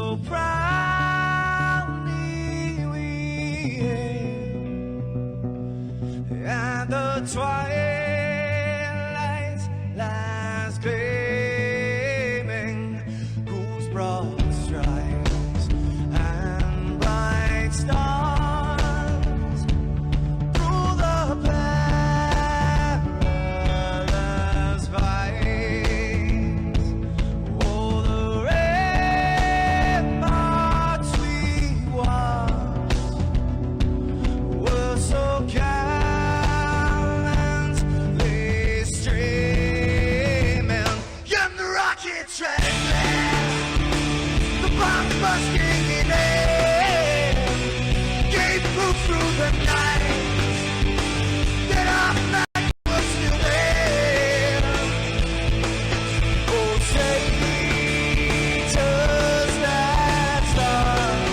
so proudly we hailed, and the twilight's last gleaming, whose broad stripes and bright stars through the perilous fights. Oh, the ramparts we watched were so gallantly streaming, and the rockets rattling, the bombs bursting in air, gave proof through the night that our flag was still there. Oh, traitors that star-spangled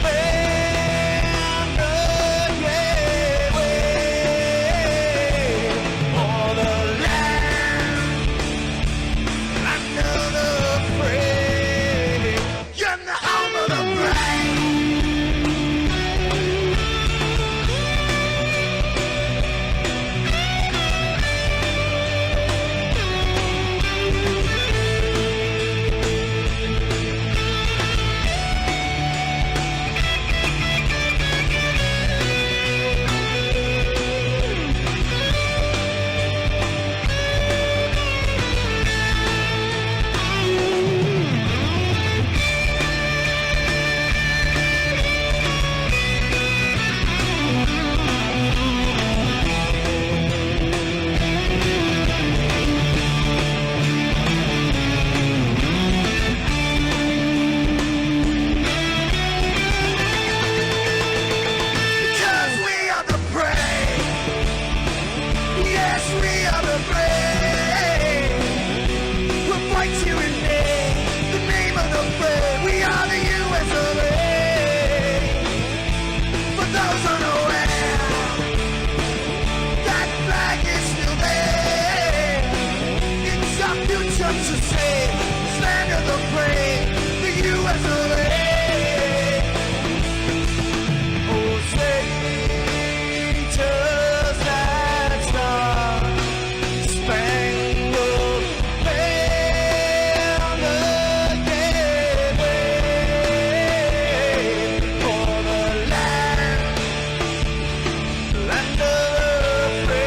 banner, yeah, wave for the land under the fray, and the home of the brave. Because we are the brave. Yes, we are the brave. We'll fight you in the name of the brave. We are the US of A. For those unaware, that flag is still there. It's our future to save. This land of the brave, the US of A. Oh, traitors that star-spangled banner, yeah, wave for the land of the free,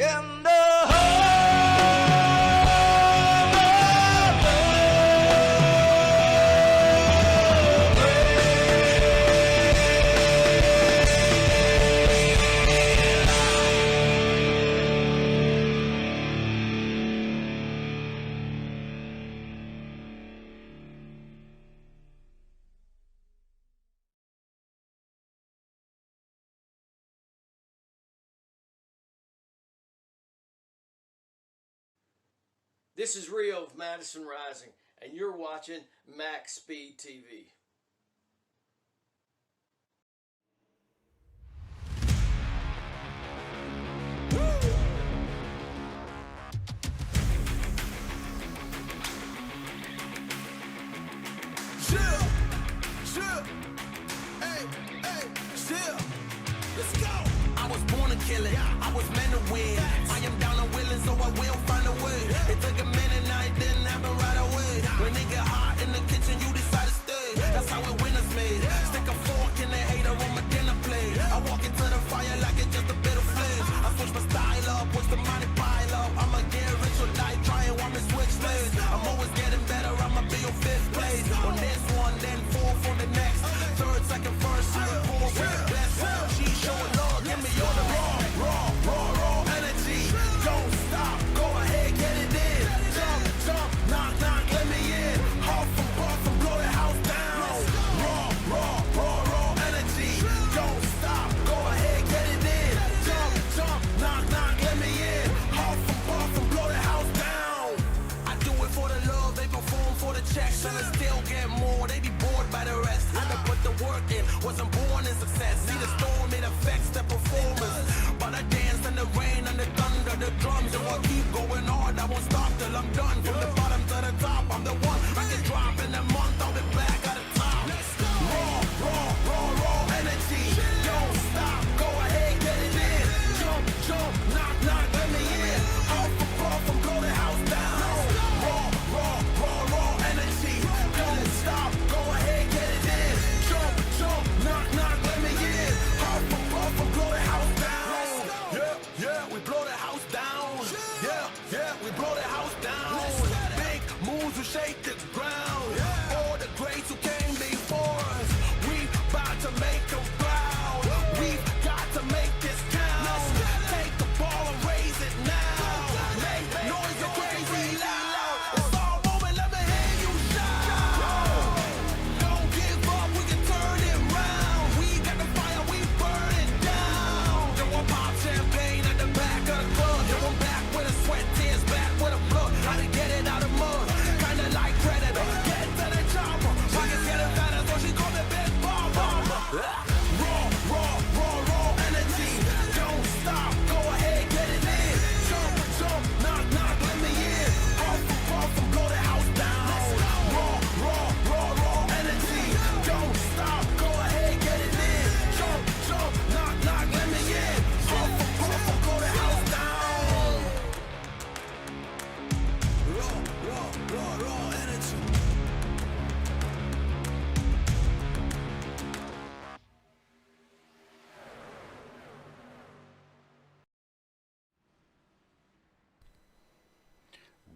and the This is Rio of Madison Rising, and you're watching Maxspeed TV. Let's go. I was born to kill it. I was meant to win. I am down and willing, so I will find a way. It took a minute, now it didn't happen right away. When it get hot in the kitchen, you decide to stay. That's how it winners made. Stick a fork in the hater on my dinner plate. I walk into the fire like it's just a bit of flames. I switch my style up, watch the money pile up. I'ma get rich or die trying, want me switch lanes. I'm always getting better, I'ma be on 5th place. On this one, then 4th on the next. 3rd, 2nd, 1st, 4th, with the best. She showing love, give me all the raw energy. Don't stop, go ahead.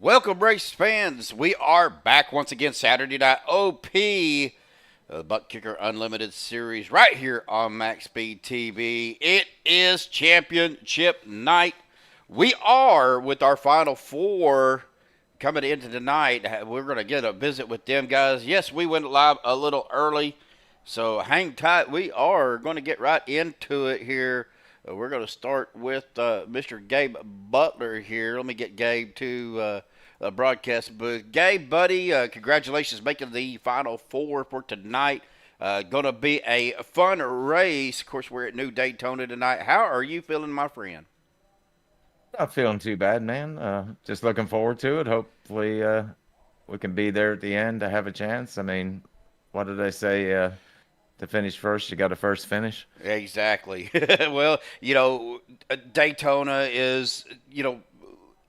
Welcome, race fans. We are back once again Saturday night OP, the Buttkicker Unlimited Series, right here on Maxspeed TV. It is championship night. We are with our final four coming into tonight. We're going to get a visit with them guys. Yes, we went live a little early, so hang tight. We are going to get right into it here. We're going to start with Mr. Gabe Butler here. Let me get Gabe to broadcast booth. Gabe, buddy, congratulations making the final four for tonight. Going to be a fun race. Of course, we're at New Daytona tonight. How are you feeling, my friend? Not feeling too bad, man. Just looking forward to it. Hopefully, we can be there at the end to have a chance. I mean, what did they say? To finish first, you got to first finish. Exactly. Well, Daytona is,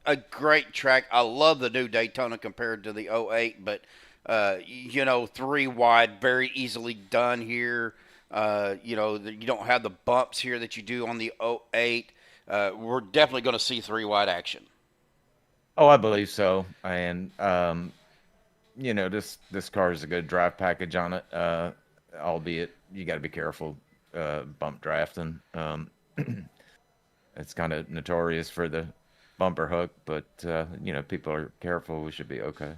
a great track. I love the new Daytona compared to the '08, but, 3 wide, very easily done here. You don't have the bumps here that you do on the '08. We're definitely going to see 3 wide action. Oh, I believe so. And, this car is a good drive package on it. Albeit you got to be careful bump drafting. It's kind of notorious for the bumper hook, but people are careful. We should be okay.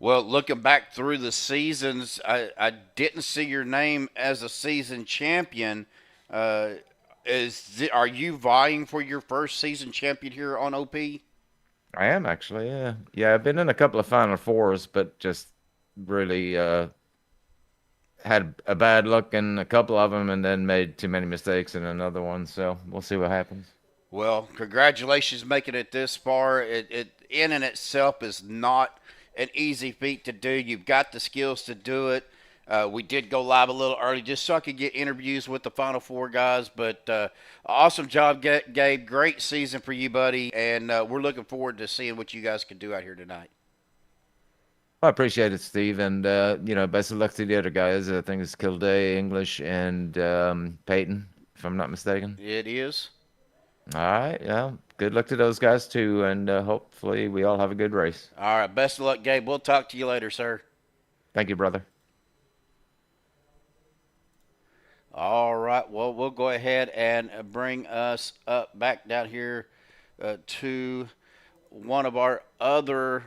Well, looking back through the seasons, I didn't see your name as a season champion. Are you vying for your first season champion here on OP? I am actually, yeah. Yeah, I've been in a couple of Final Fours, but just really had a bad look in a couple of them and then made too many mistakes in another one. So we'll see what happens. Well, congratulations making it this far. It in and itself is not an easy feat to do. You've got the skills to do it. We did go live a little early just so I could get interviews with the Final Four guys. But awesome job, Gabe. Great season for you, buddy. And we're looking forward to seeing what you guys can do out here tonight. I appreciate it, Steve, and best of luck to the other guys. I think it's Kilday, English, and Peyton, if I'm not mistaken. It is. All right, yeah. Good luck to those guys too, and hopefully we all have a good race. All right, best of luck, Gabe. We'll talk to you later, sir. Thank you, brother. All right, well, we'll go ahead and bring us up back down here to one of our other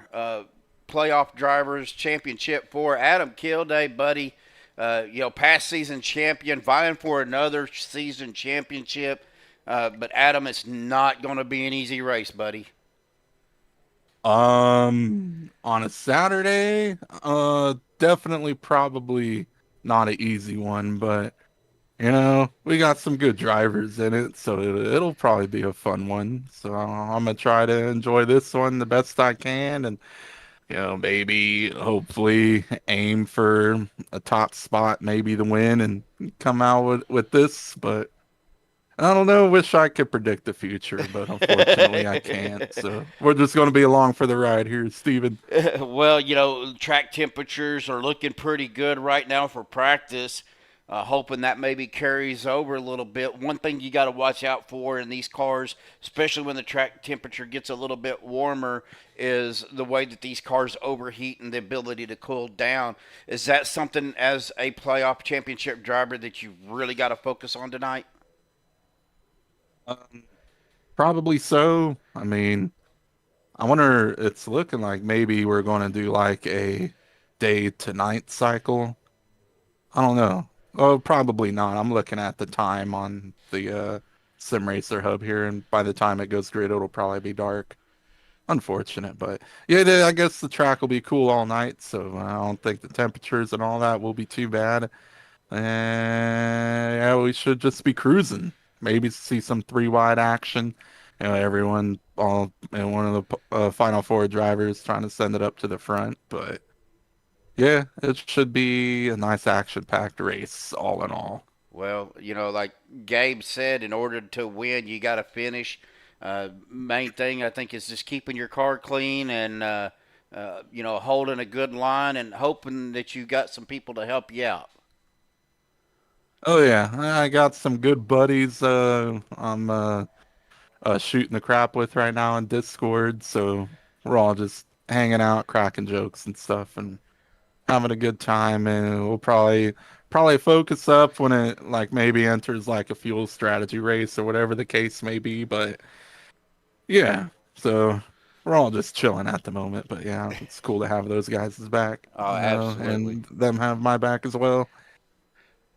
playoff drivers, championship for Adam Kilday, buddy. Past season champion, vying for another season championship. But Adam, it's not going to be an easy race, buddy. On a Saturday, definitely probably not an easy one, but we got some good drivers in it, so it'll probably be a fun one. So I'm gonna try to enjoy this one the best I can, and maybe hopefully aim for a top spot, maybe the win, and come out with this. But I don't know. Wish I could predict the future, but unfortunately I can't. So we're just going to be along for the ride here, Steven. Well, track temperatures are looking pretty good right now for practice. Hoping that maybe carries over a little bit. One thing you got to watch out for in these cars, especially when the track temperature gets a little bit warmer, is the way that these cars overheat and the ability to cool down. Is that something as a playoff championship driver that you really got to focus on tonight? Probably so. I mean, I wonder, it's looking like maybe we're going to do like a day to night cycle. I don't know. Oh, probably not. I'm looking at the time on the Sim Racer hub here, and by the time it goes grid, it'll probably be dark. Unfortunate, but yeah, I guess the track will be cool all night, so I don't think the temperatures and all that will be too bad. And yeah, we should just be cruising. Maybe see some 3 wide action. Everyone, one of the Final Four drivers trying to send it up to the front, but yeah, it should be a nice action-packed race, all in all. Well, like Gabe said, in order to win, you got to finish. Main thing, I think, is just keeping your car clean and, holding a good line and hoping that you got some people to help you out. Oh, yeah. I got some good buddies I'm shooting the crap with right now on Discord, so we're all just hanging out, cracking jokes and stuff, and having a good time. And we'll probably focus up when it like maybe enters like a fuel strategy race or whatever the case may be. But yeah, so we're all just chilling at the moment. But yeah, it's cool to have those guys back, Oh, absolutely. and them have my back as well.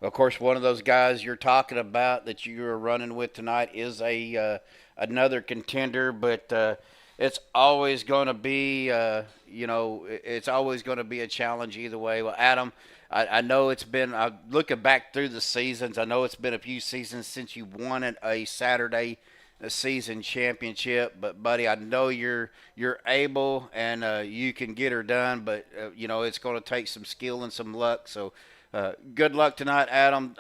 Of course, one of those guys you're talking about that you are running with tonight is a another contender, but it's always going to be, it's always going to be a challenge either way. Well, Adam, I know it's been, looking back through the seasons, I know it's been a few seasons since you won a Saturday season championship, but buddy, I know you're able and you can get her done, but it's going to take some skill and some luck. So good luck tonight, Adam.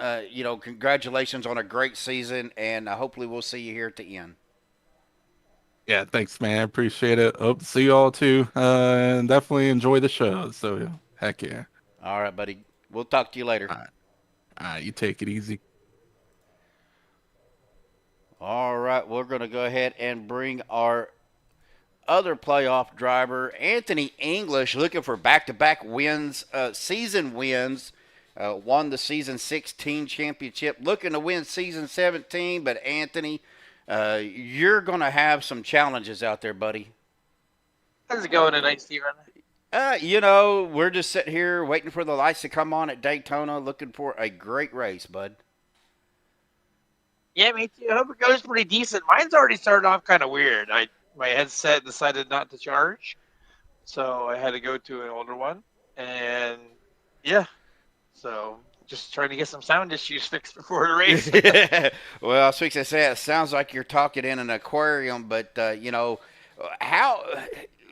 Congratulations on a great season, and hopefully we'll see you here at the end. Yeah, thanks, man. Appreciate it. Hope to see you all too. And definitely enjoy the show. So, yeah, heck yeah. All right, buddy. We'll talk to you later. All right, you take it easy. All right, we're going to go ahead and bring our other playoff driver, Anthony English, looking for back-to-back wins, season wins. Won the season 16 championship, looking to win season 17. But Anthony, you're going to have some challenges out there, buddy. How's it going tonight, Steven? We're just sitting here waiting for the lights to come on at Daytona, looking for a great race, bud. Yeah, me too. I hope it goes pretty decent. Mine's already started off kind of weird. My headset decided not to charge, so I had to go to an older one. And yeah, so just trying to get some sound issues fixed before the race. Well, I was fixing to say, it sounds like you're talking in an aquarium, but how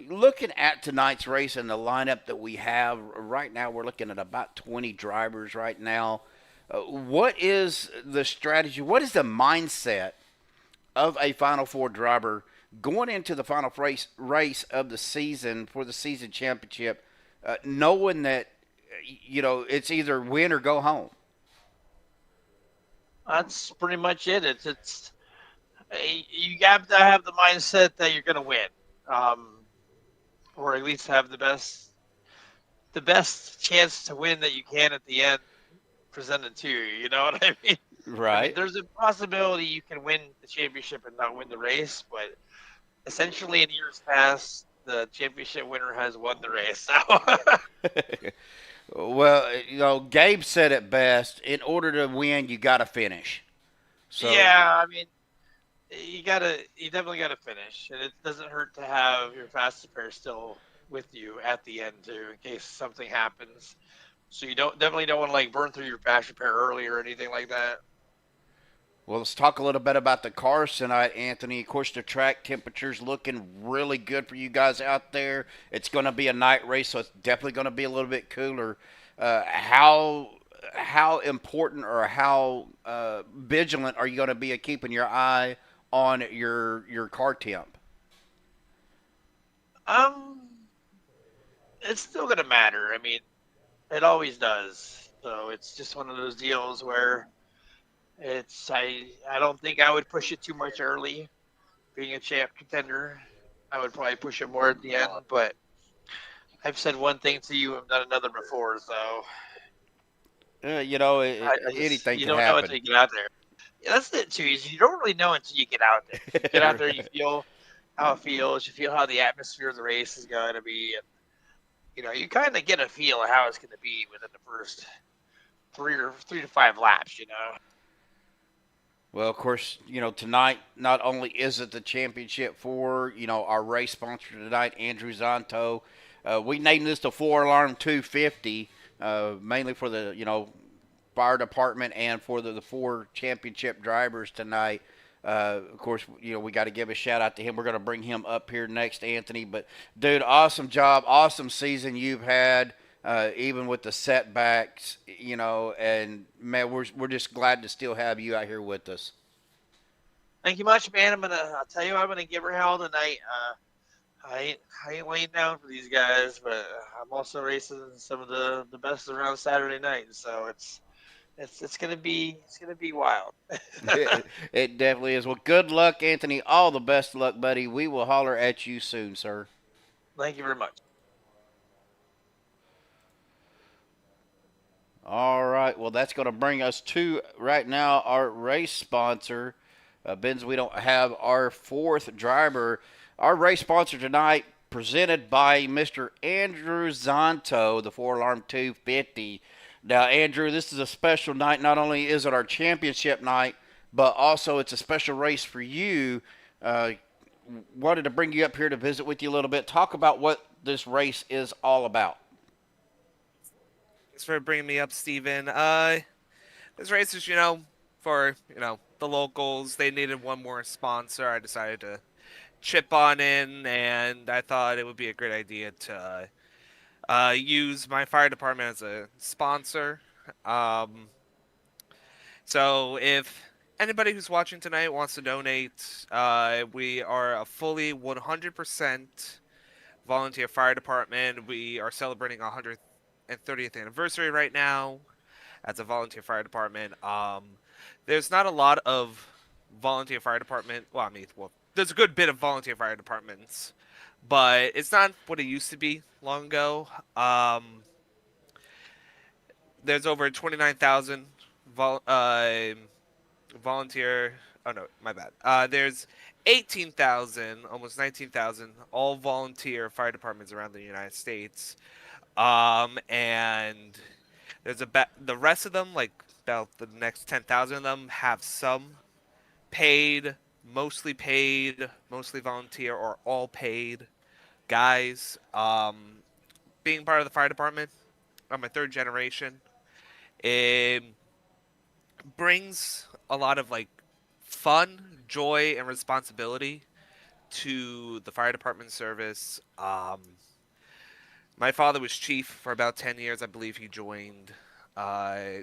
looking at tonight's race and the lineup that we have right now, we're looking at about 20 drivers right now. What is the strategy? What is the mindset of a Final Four driver going into the final race of the season for the season championship, knowing that it's either win or go home? That's pretty much it. It's you have to have the mindset that you're going to win, or at least have the best chance to win that you can at the end presented to you. You know what I mean? Right. I mean, there's a possibility you can win the championship and not win the race, but essentially in years past, the championship winner has won the race. So. Well, Gabe said it best. In order to win, you got to finish. So yeah, I mean, you definitely gotta finish, and it doesn't hurt to have your fastest pair still with you at the end too, in case something happens. So you definitely don't want to like burn through your fastest pair early or anything like that. Well, let's talk a little bit about the cars tonight, Anthony. Of course, the track temperature's looking really good for you guys out there. It's going to be a night race, so it's definitely going to be a little bit cooler. How important or how vigilant are you going to be at keeping your eye on your car temp? It's still gonna matter. I mean, it always does. So it's just one of those deals where I don't think I would push it too much early. Being a champ contender, I would probably push it more at the end. But I've said one thing to you, I've done another before. So anything you can don't happen. know until you get out there. Yeah, that's it too. Is you don't really know until you get out there. You get out there, you feel how it feels. You feel how the atmosphere of the race is going to be, and you kind of get a feel of how it's going to be within the first 3 to 5 laps. Well, of course, tonight not only is it the championship for, our race sponsor tonight, Andrew Zonto. We named this the 4-alarm 250, mainly for the, fire department and for the 4 championship drivers tonight. Of course, we got to give a shout out to him. We're going to bring him up here next, Anthony. But, dude, awesome job, awesome season you've had, even with the setbacks, and, man, we're just glad to still have you out here with us. Thank you much, man. I'll tell you, I'm gonna give her hell tonight. I ain't laying down for these guys, but I'm also racing some of the best around Saturday night, so it's gonna be wild. It definitely is. Well, good luck, Anthony. All the best luck, buddy. We will holler at you soon, sir. Thank you very much. All right. Well, that's going to bring us to right now our race sponsor. Benz, we don't have our fourth driver. Our race sponsor tonight, presented by Mr. Andrew Zonto, the 4-alarm 250. Now, Andrew, this is a special night. Not only is it our championship night, but also it's a special race for you. Wanted to bring you up here to visit with you a little bit. Talk about what this race is all about. Thanks for bringing me up, Steven. This race is, for, the locals. They needed one more sponsor. I decided to chip on in, and I thought it would be a great idea to use my fire department as a sponsor. So if anybody who's watching tonight wants to donate, we are a fully 100% volunteer fire department. We are celebrating our 130th anniversary right now as a volunteer fire department. There's not a lot of volunteer fire department. Well, there's a good bit of volunteer fire departments, but it's not what it used to be long ago. There's over 29,000 volunteer. Oh no, my bad. There's 18,000, almost 19,000, all volunteer fire departments around the United States. And there's the rest of them, like about the next 10,000 of them, have some paid, mostly volunteer, or all paid guys. Being part of the fire department, I'm a third generation. It brings a lot of fun, joy, and responsibility to the fire department service. My father was chief for about 10 years. I believe he joined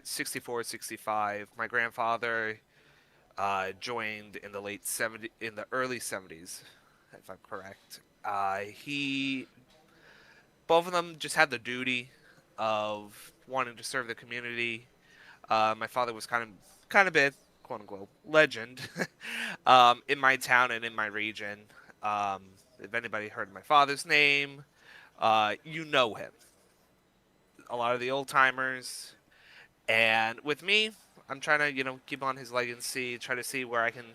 64, 65. My grandfather joined in the early 70s, if I'm correct. Both of them just had the duty of wanting to serve the community. My father was kind of big, quote unquote, legend in my town and in my region. If anybody heard my father's name, you know him. A lot of the old timers. And with me, I'm trying to, keep on his legacy, try to see where I can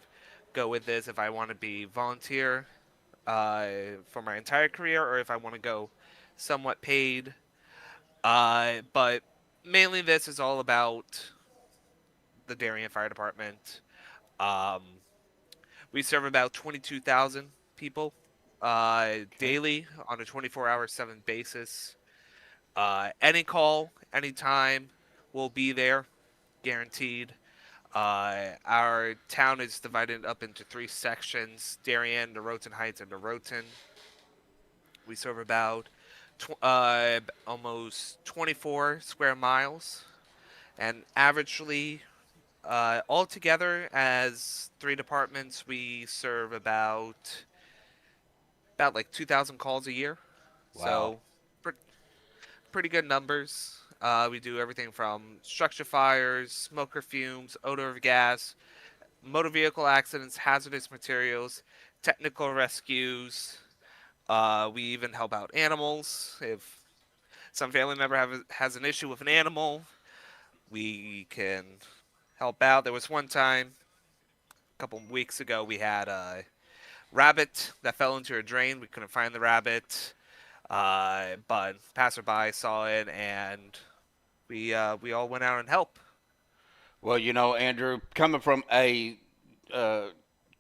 go with this, if I want to be volunteer for my entire career, or if I want to go somewhat paid. But mainly this is all about the Darien Fire Department. We serve about 22,000 people daily on a 24-hour 7 basis. Any call, anytime, we'll be there, guaranteed. Our town is divided up into 3 sections: Darien, Norotan Heights, and Norotan. We serve about almost 24 square miles, and averagely, altogether as 3 departments, we serve about 2,000 calls a year. Wow. So pretty good numbers. We do everything from structure fires, smoker fumes, odor of gas, motor vehicle accidents, hazardous materials, technical rescues. We even help out animals. If some family member has an issue with an animal, we can help out. There was one time, a couple of weeks ago, we had a rabbit that fell into a drain. We couldn't find the rabbit, but passerby saw it, and we all went out and helped. Well, Andrew, coming from a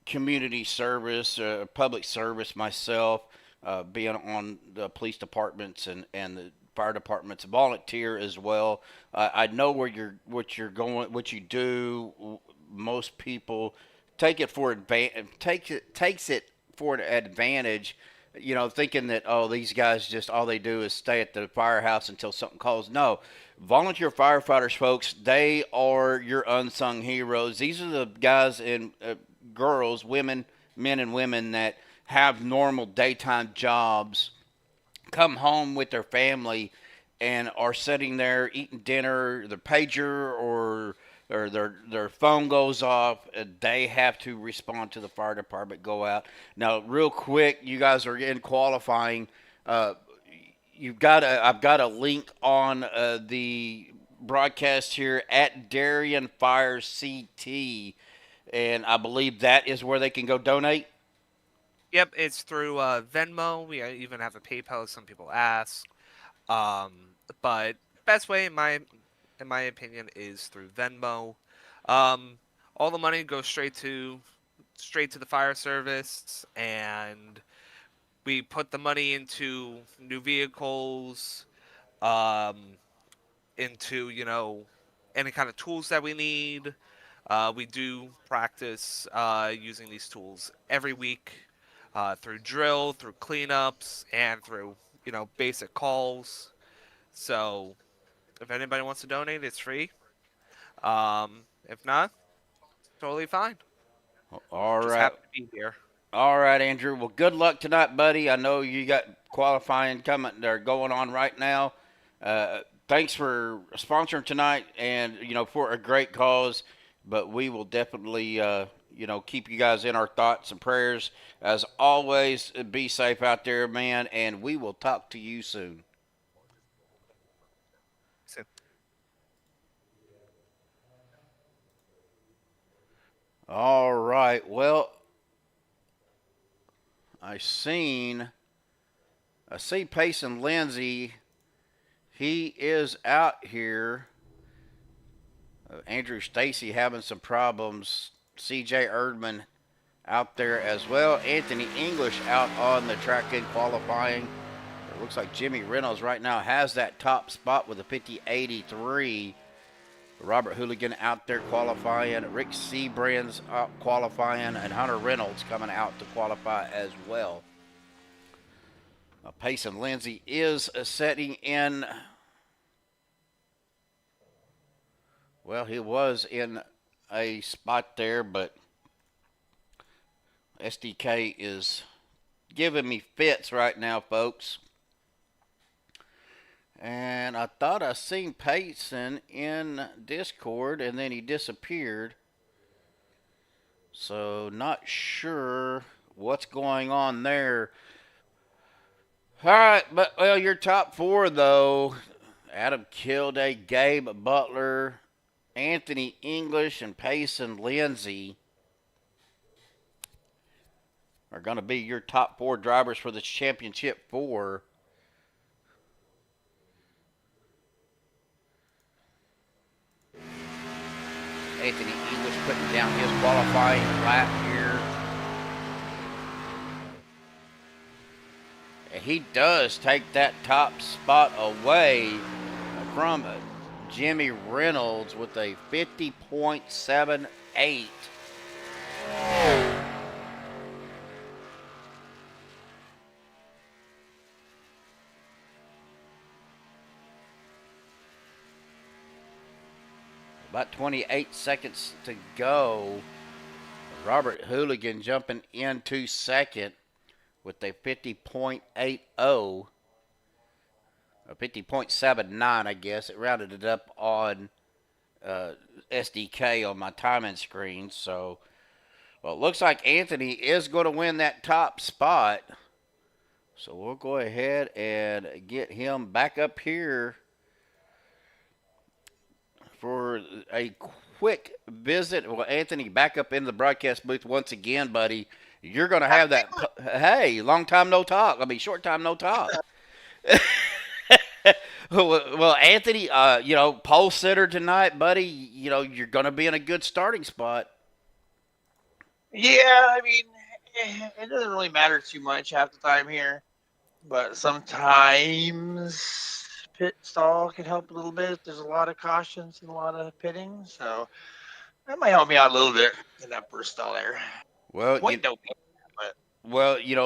community service, public service myself, being on the police departments and the fire departments, volunteer as well. I know what you're going, what you do. Most people takes it for an advantage. Thinking that, these guys just all they do is stay at the firehouse until something calls. No, volunteer firefighters, folks, they are your unsung heroes. These are the guys and girls, men and women that have normal daytime jobs, come home with their family, and are sitting there eating dinner. Their pager or their phone goes off, and they have to respond to the fire department, go out. Now, real quick, you guys are in qualifying. Uh, I've got a link on the broadcast here at Darien Fire CT, and I believe that is where they can go donate. Yep, it's through Venmo. We even have a PayPal, as some people ask. But best way, in my opinion, is through Venmo. All the money goes straight to the fire service, and we put the money into new vehicles, into any kind of tools that we need. We do practice using these tools every week, through drill, through cleanups, and through basic calls. So if anybody wants to donate, it's free. If not, totally fine. All Just right. happy to be here. All right, Andrew. Well, good luck tonight, buddy. I know you got qualifying coming. They're going on right now. Thanks for sponsoring tonight, and for a great cause. But we will definitely, keep you guys in our thoughts and prayers. As always, be safe out there, man. And we will talk to you soon. All right. Well, I see Payson Lindsay. He is out here. Andrew Stacy having some problems. CJ Erdman out there as well. Anthony English out on the track in qualifying. It looks like Jimmy Reynolds right now has that top spot with a 50.83. Robert Hooligan out there qualifying. Rick Seabrand's out qualifying. And Hunter Reynolds coming out to qualify as well. Payson Lindsay is setting in. Well, he was in a spot there, but SDK is giving me fits right now, folks. And I thought I seen Payson in Discord, and then he disappeared. So not sure what's going on there. All right, but well, your top four though: Adam Kilday, Gabe Butler, Anthony English, and Payson Lindsay are going to be your top four drivers for the championship four. Anthony English putting down his qualifying lap here. And he does take that top spot away from Jimmy Reynolds with a 50.78. About 28 seconds to go. Robert Hooligan jumping into second with a 50.80. Or 50.79, I guess. It rounded it up on SDK on my timing screen. So, well, it looks like Anthony is going to win that top spot. So we'll go ahead and get him back up here for a quick visit. Well, Anthony, back up in the broadcast booth once again, buddy. You're going to have that. Hey, long time no talk. I mean, short time no talk. Well, Anthony, pole sitter tonight, buddy. You're going to be in a good starting spot. Yeah, I mean, it doesn't really matter too much half the time here, but sometimes pit stall can help a little bit. There's a lot of cautions and a lot of pitting, so that might help me out a little bit in that first stall there. Well, But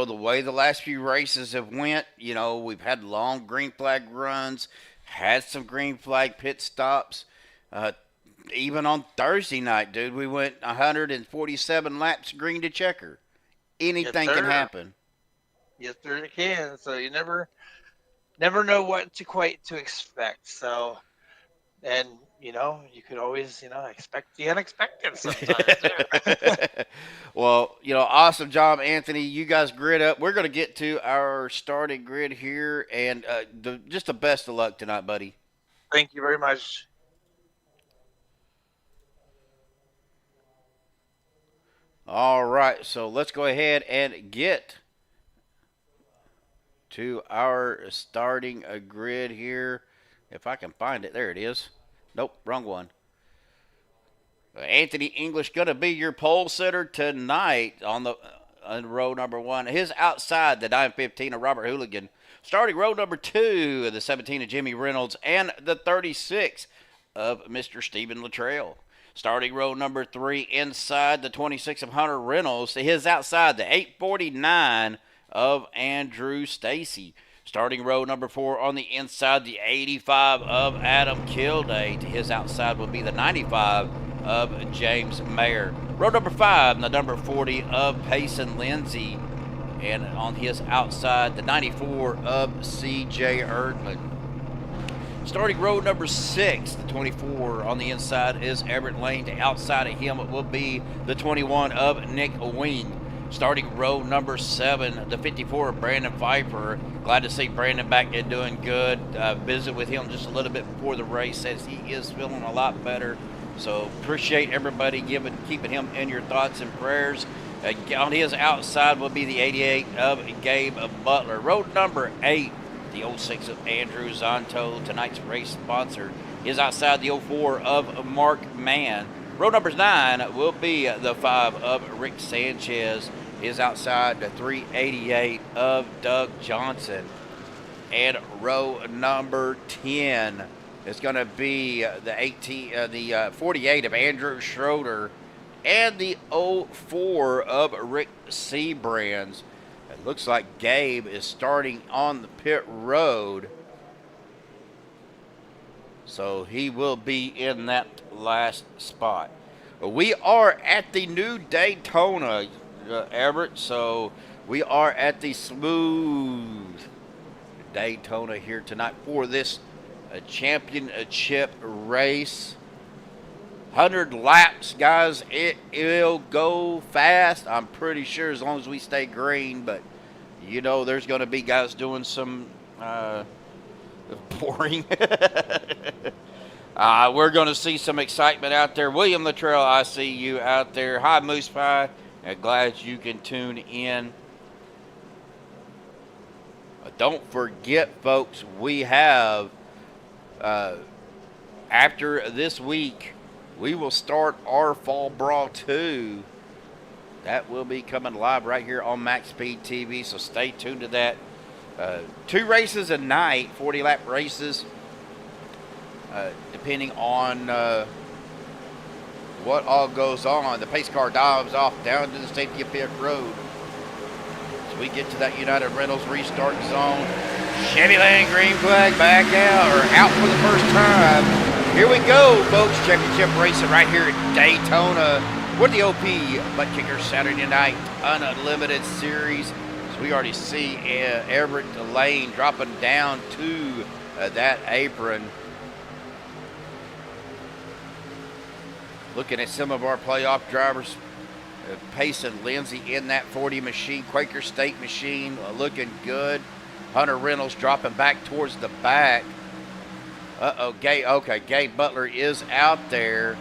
the way the last few races have went, we've had long green flag runs, had some green flag pit stops. Even on Thursday night, dude, we went 147 laps green to checker. Anything can happen. Yes, sir, it can. So you never know what to expect. So, and you could always, expect the unexpected sometimes. Well, awesome job, Anthony. You guys grid up. We're going to get to our starting grid here, and just the best of luck tonight, buddy. Thank you very much. All right, so let's go ahead and get to our starting grid here. If I can find it. There it is. Nope, wrong one. Anthony English going to be your pole sitter tonight on row number 1. His outside, the 915 of Robert Hooligan. Starting row number 2, the 17 of Jimmy Reynolds, and the 36 of Mr. Stephen Luttrell. Starting row number 3, inside, the 26 of Hunter Reynolds. To his outside, the 849 of Andrew Stacy. Starting row number 4 on the inside, the 85 of Adam Kilday. To his outside will be the 95 of James Mayer. Row number 5, the number 40 of Payson Lindsay. And on his outside, the 94 of C.J. Erdman. Starting row number 6, the 24 on the inside is Everett Lane. To outside of him will be the 21 of Nick Wing. Starting row number 7, the 54 of Brandon Pfeiffer. Glad to see Brandon back and doing good. Visit with him just a little bit before the race. Says he is feeling a lot better. So appreciate everybody keeping him in your thoughts and prayers. On his outside will be the 88 of Gabe Butler. Row number 8, the 06 of Andrew Zonto, tonight's race sponsor. His outside, the 04 of Mark Mann. Row number 9 will be the 5 of Rick Sanchez. His outside, the 388 of Doug Johnson. And row number 10 is going to be the 48 of Andrew Schroeder and the 04 of Rick Seabrands. It looks like Gabe is starting on the pit road, so he will be in that last spot. We are at the new Daytona, Everett, so we are at the smooth Daytona here tonight for this championship race. 100 laps, guys. It will go fast. I'm pretty sure as long as we stay green, but there's going to be guys doing some boring. We're going to see some excitement out there. William Luttrell, I see you out there. Hi, Moose Pie. Glad you can tune in. Don't forget, folks, we have, after this week, we will start our Fall Brawl 2. That will be coming live right here on Maxspeed TV, so stay tuned to that. 2 races a night, 40-lap races, depending on what all goes on. The pace car dives off down to the safety of pit road. So we get to that United Rentals restart zone. Chevy Land green flag back out, or out for the first time. Here we go, folks. Championship racing right here at Daytona with the OP Buttkicker Saturday Night Unlimited Series. So we already see Everett Lane dropping down to that apron. Looking at some of our playoff drivers. Payson Lindsay in that 40 machine, Quaker State machine, looking good. Hunter Reynolds dropping back towards the back. Gabe Butler is out there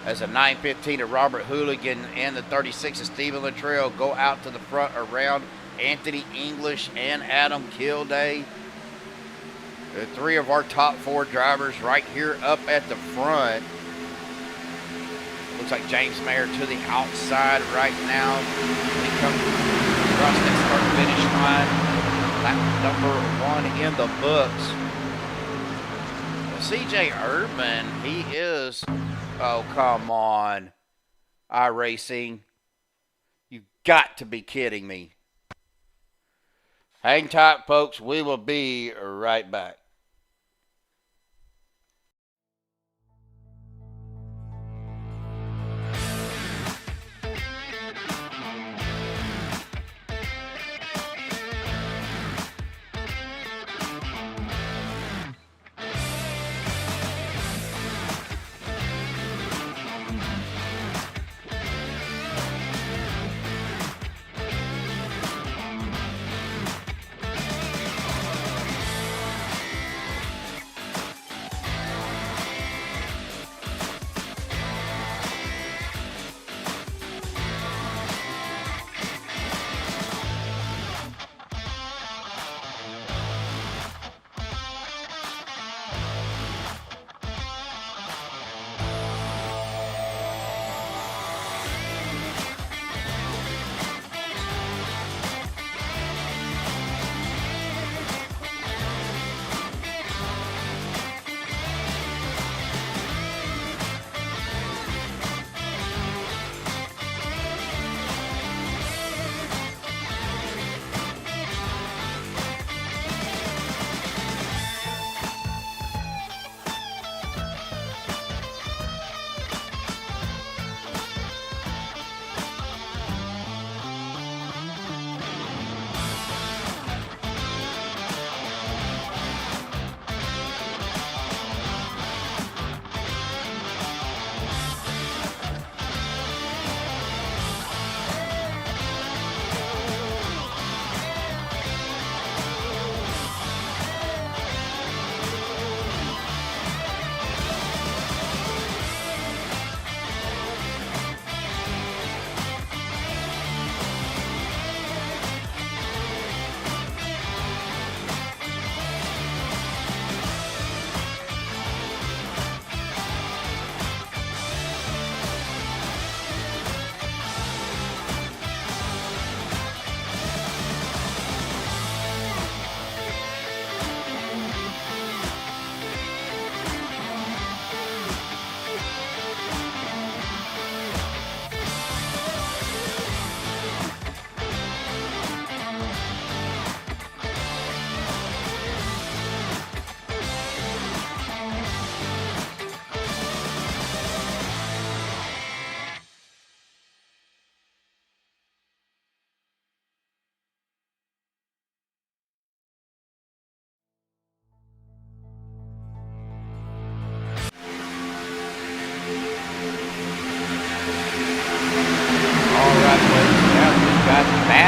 as a 915 of Robert Hooligan and the 36 of Stephen Luttrell go out to the front around Anthony English and Adam Kilday. The 3 of our top 4 drivers right here up at the front. Looks like James Mayer to the outside right now. He comes across that start-finish line. Lap number 1 in the books. C.J. Erdman, he is, oh, come on, iRacing. You got to be kidding me. Hang tight, folks. We will be right back.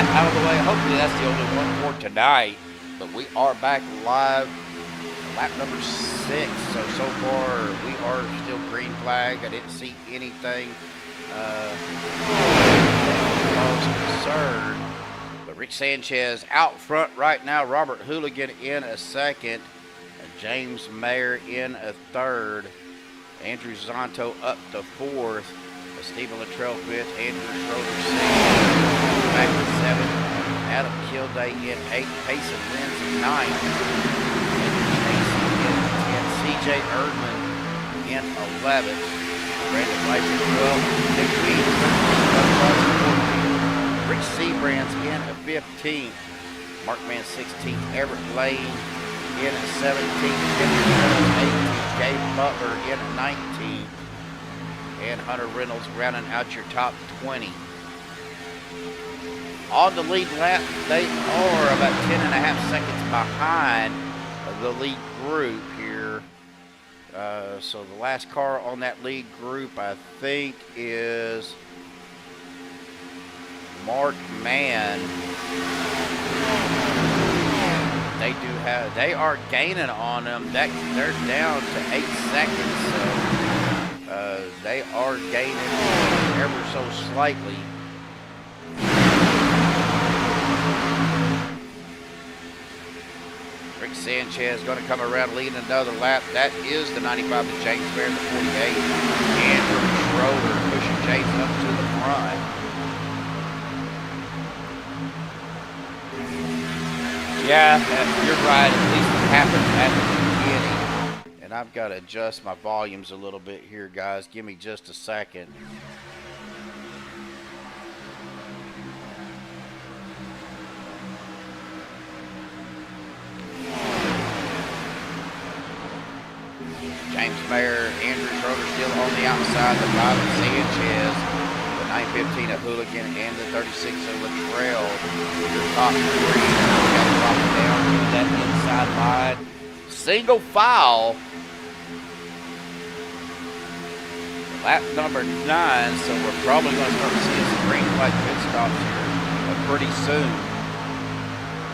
that out of the way. Hopefully that's the only one for tonight. But we are back live. Lap number 6. So far we are still green flag. I didn't see anything cause concern. But Rick Sanchez out front right now. Robert Hooligan in a second. And James Mayer in a third. Andrew Zonto up to fourth. Stephen Luttrell fifth. Andrew Schroeder sixth. Back to seventh. Adam Kilday in eighth. Payson Lindsay ninth. C.J. Erdman in 11th. Brandon Fleischer 12th. Nick Weed 14th. Rick Seabrands in 15th. Mark Mann 16th. Everett Lane in 17th. Henry Reynolds 18th. Gabe Butler in 19th. And Hunter Reynolds rounding out your top 20. On the lead lap, they are about 10.5 seconds behind the lead group here. So the last car on that lead group, I think, is Mark Mann. They are gaining on them. They're down to 8 seconds, so they are gaining ever so slightly. Rick Sanchez going to come around leading another lap. That is the 95 to James Fair, the 48. Andrew Schroeder pushing James up to the front. Yeah, you're right. At least it happened at the beginning. And I've got to adjust my volumes a little bit here, guys. Give me just a second. James Mayer, Andrew Schroeder still on the outside, the 5 of Sanchez, the 915 of Hooligan, and the 36 of Luttrell. Your top 3, we got to drop it down to that inside line. Single file. Lap number 9, so we're probably going to start seeing some green flag pit stops here pretty soon.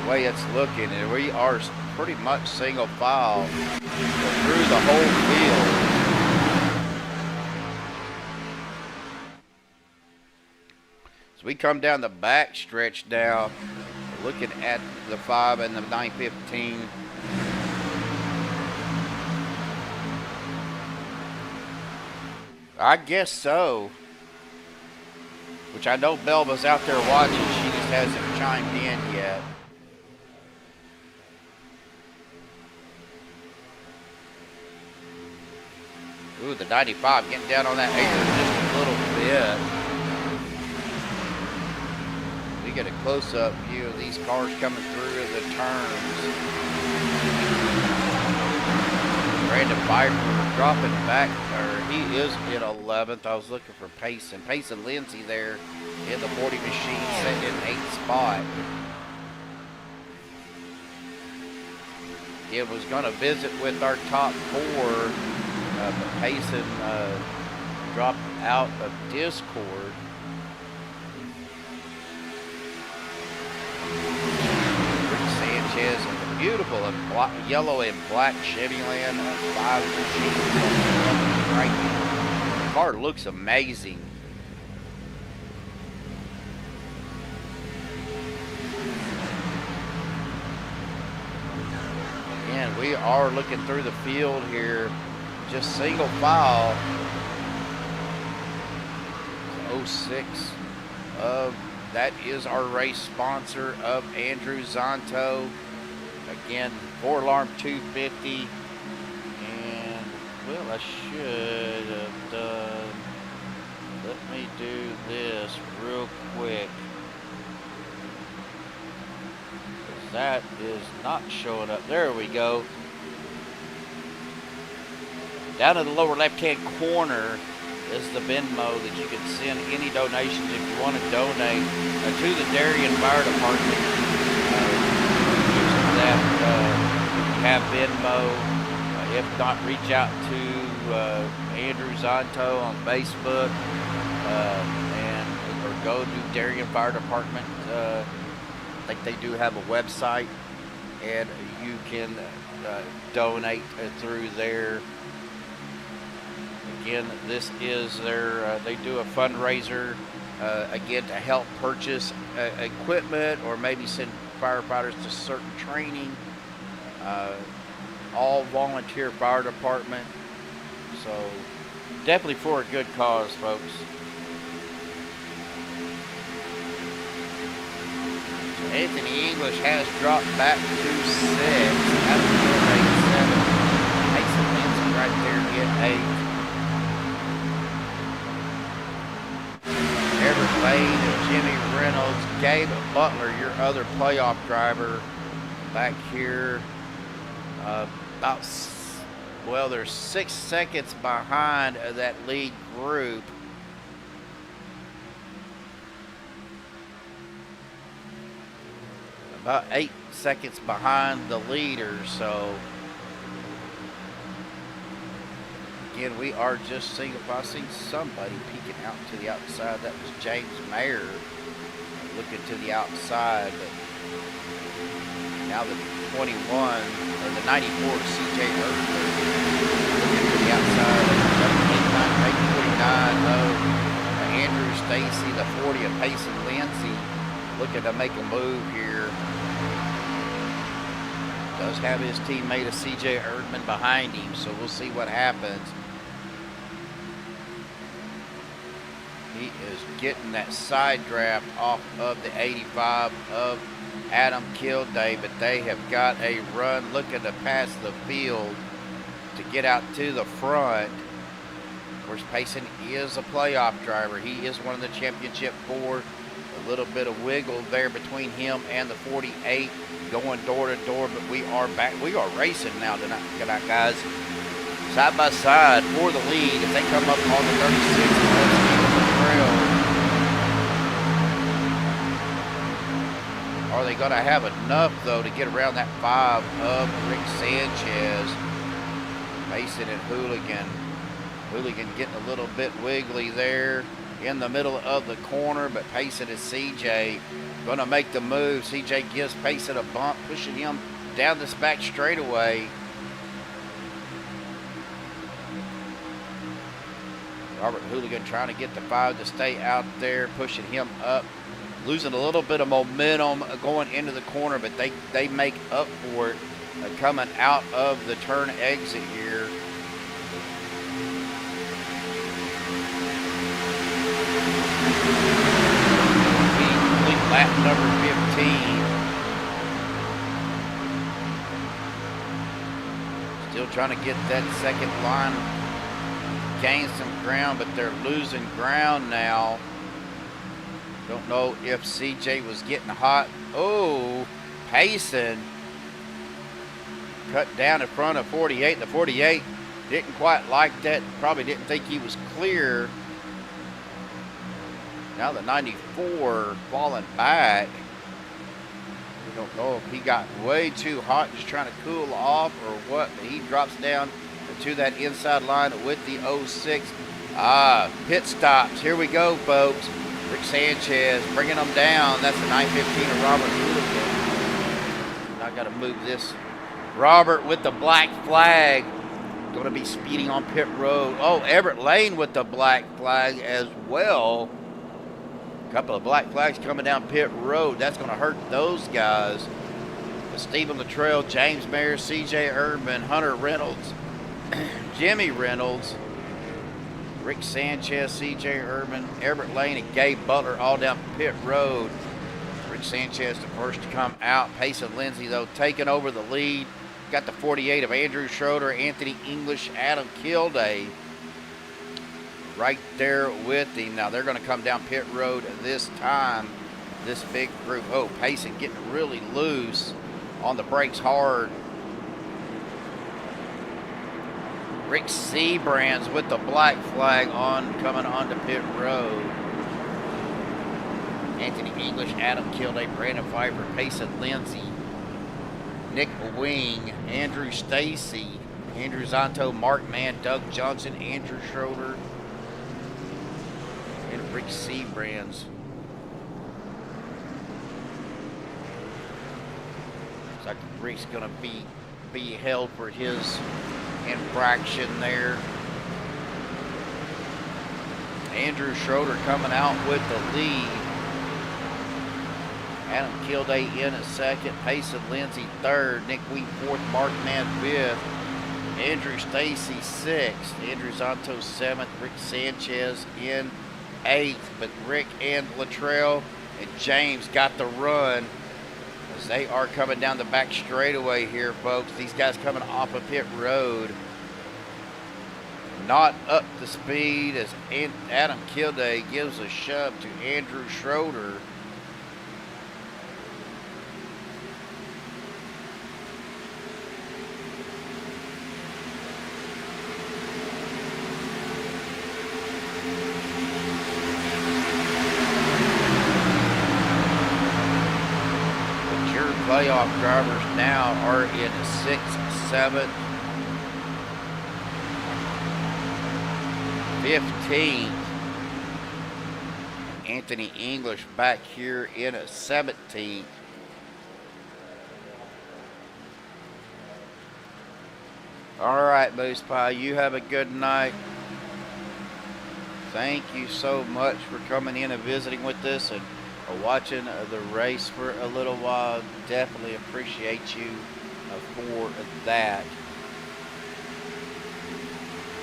The way it's looking, and we are pretty much single file through the whole field. So we come down the back stretch now, looking at the 5 and the 915. I guess so. Which I know Belva's out there watching. She just hasn't chimed in yet. Ooh, the 95 getting down on that acre just a little bit. We get a close-up view of these cars coming through the turns. Brandon Pfeiffer dropping back, or he is in 11th. I was looking for Payson. Payson Lindsay there in the 40 machine, sitting in 8th spot. It was going to visit with our top 4. But Payson dropped out of Discord. Rick Sanchez in the beautiful and yellow and black Chevyland 5 machine. The car looks amazing. Again, we are looking through the field here. Just single file. 06 of that is our race sponsor of Andrew Zonto. Again, 4-alarm 250. And well, I should have done. Let me do this real quick. That is not showing up. There we go. Down in the lower left-hand corner is the Venmo that you can send any donations if you want to donate to the Darien Fire Department. Using that, if you have Venmo. If not, reach out to Andrew Zonto on Facebook or go to Darien Fire Department think they do have a website, and you can donate through there. Again, this is their, they do a fundraiser, again, to help purchase equipment or maybe send firefighters to certain training. All volunteer fire department. So definitely for a good cause, folks. So Anthony English has dropped back to 6. Out of Kilday 7. Payson Lindsay right there at 8. Everett Lane and Jimmy Reynolds. Gabe Butler, your other playoff driver, back here. They're 6 seconds behind that lead group. About 8 seconds behind the leader. So again, we are just seeing, if I see somebody peeking out to the outside, that was James Mayer looking to the outside. But now the 21, or the 94, CJ Earthler, looking to the outside, 17, 49, Andrew Stacy, the 40 of Payson Lindsay, looking to make a move here. Does have his teammate of CJ Erdman behind him, so we'll see what happens. He is getting that side draft off of the 85 of Adam Kilday, but they have got a run looking to pass the field to get out to the front. Of course, Payson is a playoff driver. He is one of the championship 4. A little bit of wiggle there between him and the 48 going door to door, but we are back. We are racing now tonight, guys. Side by side for the lead. If they come up on the 36, let's keep the trail. Are they going to have enough, though, to get around that 5 of Rick Sanchez? Payson and Hooligan. Hooligan getting a little bit wiggly there in the middle of the corner, but Payson and CJ going to make the move. CJ gives Payson a bump, pushing him down this back straightaway. Robert Hooligan trying to get the 5 to stay out there, pushing him up. Losing a little bit of momentum going into the corner, but they make up for it coming out of the turn exit here. Lap number 15. Still trying to get that second line, gain some ground, but they're losing ground now. Don't know if CJ was getting hot. Oh, Payson cut down in front of 48. The 48 didn't quite like that. Probably didn't think he was clear. Now the 94 falling back. We don't know if he got way too hot, just trying to cool off or what, but he drops down to that inside line with the 06. Pit stops. Here we go, folks. Rick Sanchez bringing them down. That's the 915 of Robert Hooligan. I got to move this. Robert with the black flag. Going to be speeding on pit road. Oh, Everett Lane with the black flag as well. A couple of black flags coming down pit road. That's going to hurt those guys. Steve on the trail. James Mayer, CJ Urban, Hunter Reynolds, Jimmy Reynolds, Rick Sanchez, CJ Urban, Everett Lane, and Gabe Butler all down pit road. Rick Sanchez the first to come out. Payson Lindsay, though, taking over the lead. Got the 48 of Andrew Schroeder, Anthony English, Adam Kilday right there with him. Now they're going to come down pit road this time, this big group. Oh, Payson getting really loose on the brakes hard. Rick Seabrands with the black flag on, coming onto pit road. Anthony English, Adam Kilday, Brandon Pfeiffer, Payson Lindsay, Nick Wing, Andrew Stacy, Andrew Zonto, Mark Mann, Doug Johnson, Andrew Schroeder, and Rick Seabrands. like Rick's going to be held for his infraction there. Andrew Schroeder coming out with the lead. Adam Kilday in a second. Payson Lindsay third. Nick Wheat fourth. Mark Mann fifth. Andrew Stacy sixth. Andrew Zonto seventh. Rick Sanchez in eighth. But Rick and Latrell and James got the run as they are coming down the back straightaway here, folks. These guys coming off of pit road. Not up to speed as Adam Kilday gives a shove to Andrew Schroeder. Playoff drivers now are in 6th, 7th, 15th. Anthony English back here in 17th. All right, Moose Pie, you have a good night. Thank you so much for coming in and visiting with us and watching the race for a little while. Definitely appreciate you for that.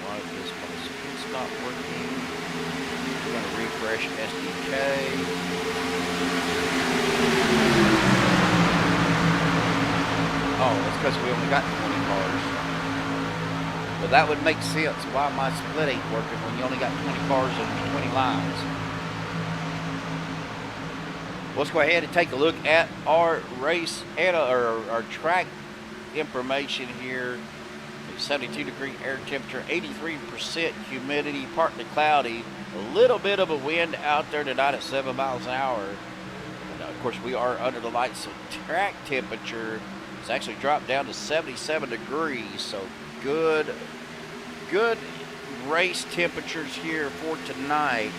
Why is this it's not working? We're going to refresh SDK. Oh, that's because we only got 20 cars. But that would make sense why my split ain't working when you only got 20 cars and 20 lines. Let's go ahead and take a look at our race and our track information here. 72-degree air temperature, 83% humidity, partly cloudy, a little bit of a wind out there tonight at 7 miles an hour. And of course, we are under the lights, so track temperature has actually dropped down to 77 degrees. So good race temperatures here for tonight.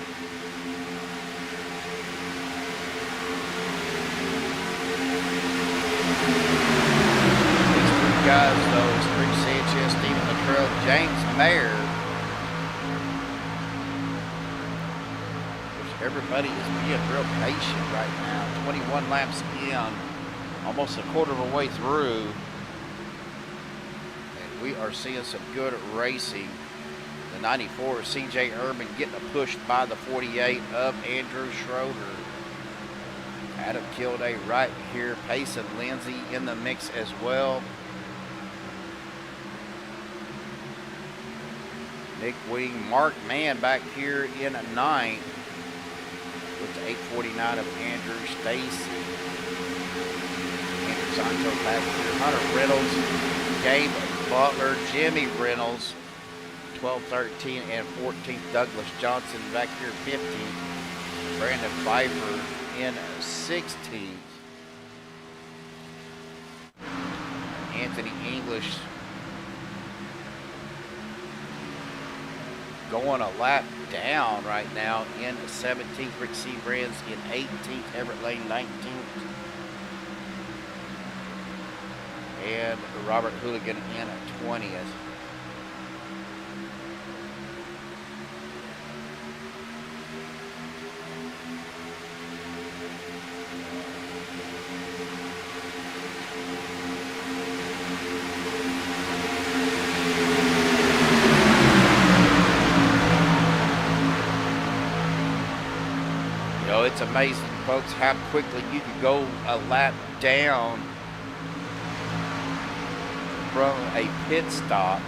Guys, though, it's Rick Sanchez, Stephen Latrell, James Mayer. Everybody is being real patient right now. 21 laps in, almost a quarter of a way through. And we are seeing some good racing. The 94 CJ Urban getting a push by the 48 of Andrew Schroeder. Adam Kilday right here. Payson Lindsay in the mix as well. Nick Wing, Mark Mann back here in a 9th with the 849 of Andrew Stacy. Andrew Zonto back here. Hunter Reynolds, Gabe Butler, Jimmy Reynolds, 12, 13, and 14th. Douglas Johnson back here 15th. Brandon Pfeiffer in 16th. Anthony English going a lap down right now in 17th. Rick Seabrands in 18th. Everett Lane 19th. And Robert Hooligan in 20th. It's amazing, folks, how quickly you can go a lap down from a pit stop.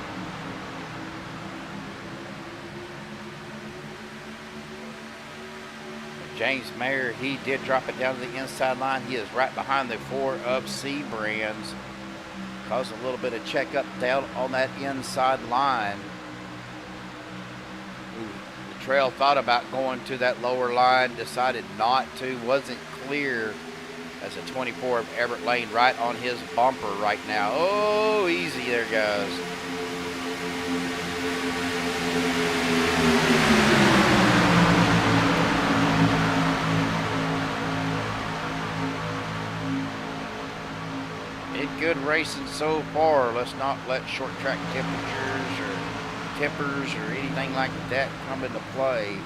James Mayer, he did drop it down to the inside line. He is right behind the 4 of Seabrands. Caused a little bit of checkup down on that inside line. Trail thought about going to that lower line, decided not to, wasn't clear as a 24 of Everett Lane right on his bumper right now. Oh, easy there, guys. good racing so far. Let's not let short track temperatures or tempers or anything like that come into play.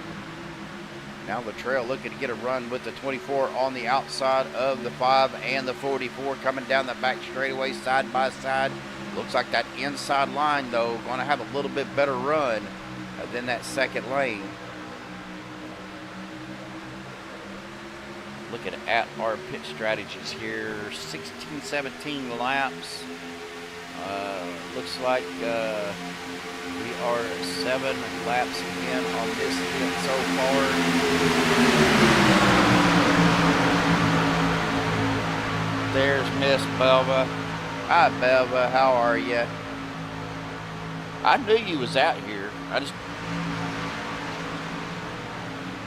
Now Luttrell looking to get a run with the 24 on the outside of the 5 and the 44 coming down the back straightaway side by side. Looks like that inside line, though, going to have a little bit better run than that second lane. Looking at our pit strategies here, 16, 17 laps. Looks like we are 7 laps in on this pit so far. There's Miss Belva. Hi, Belva. How are you? I knew you was out here.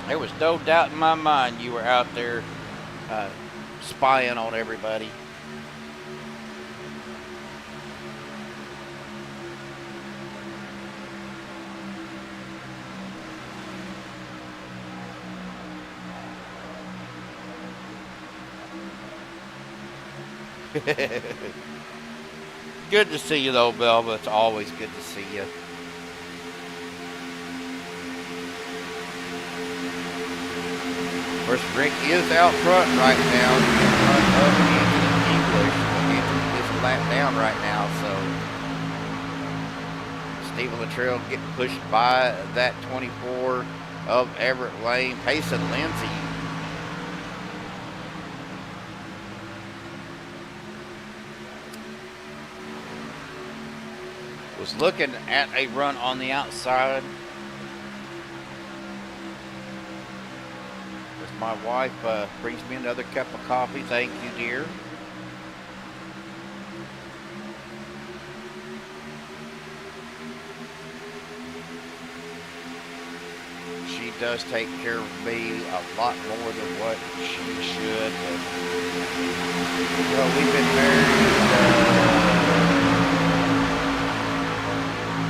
There was no doubt in my mind you were out there spying on everybody. Good to see you, though, Belva. It's always good to see you. Of course, Rick is out front right now in front of Anthony English. Anthony is a lap down right now, so Stephen Luttrell getting pushed by that 24 of Everett Lane. Payson Lindsay was looking at a run on the outside. As my wife brings me another cup of coffee. Thank you, dear. She does take care of me a lot more than what she should. But, well, we've been married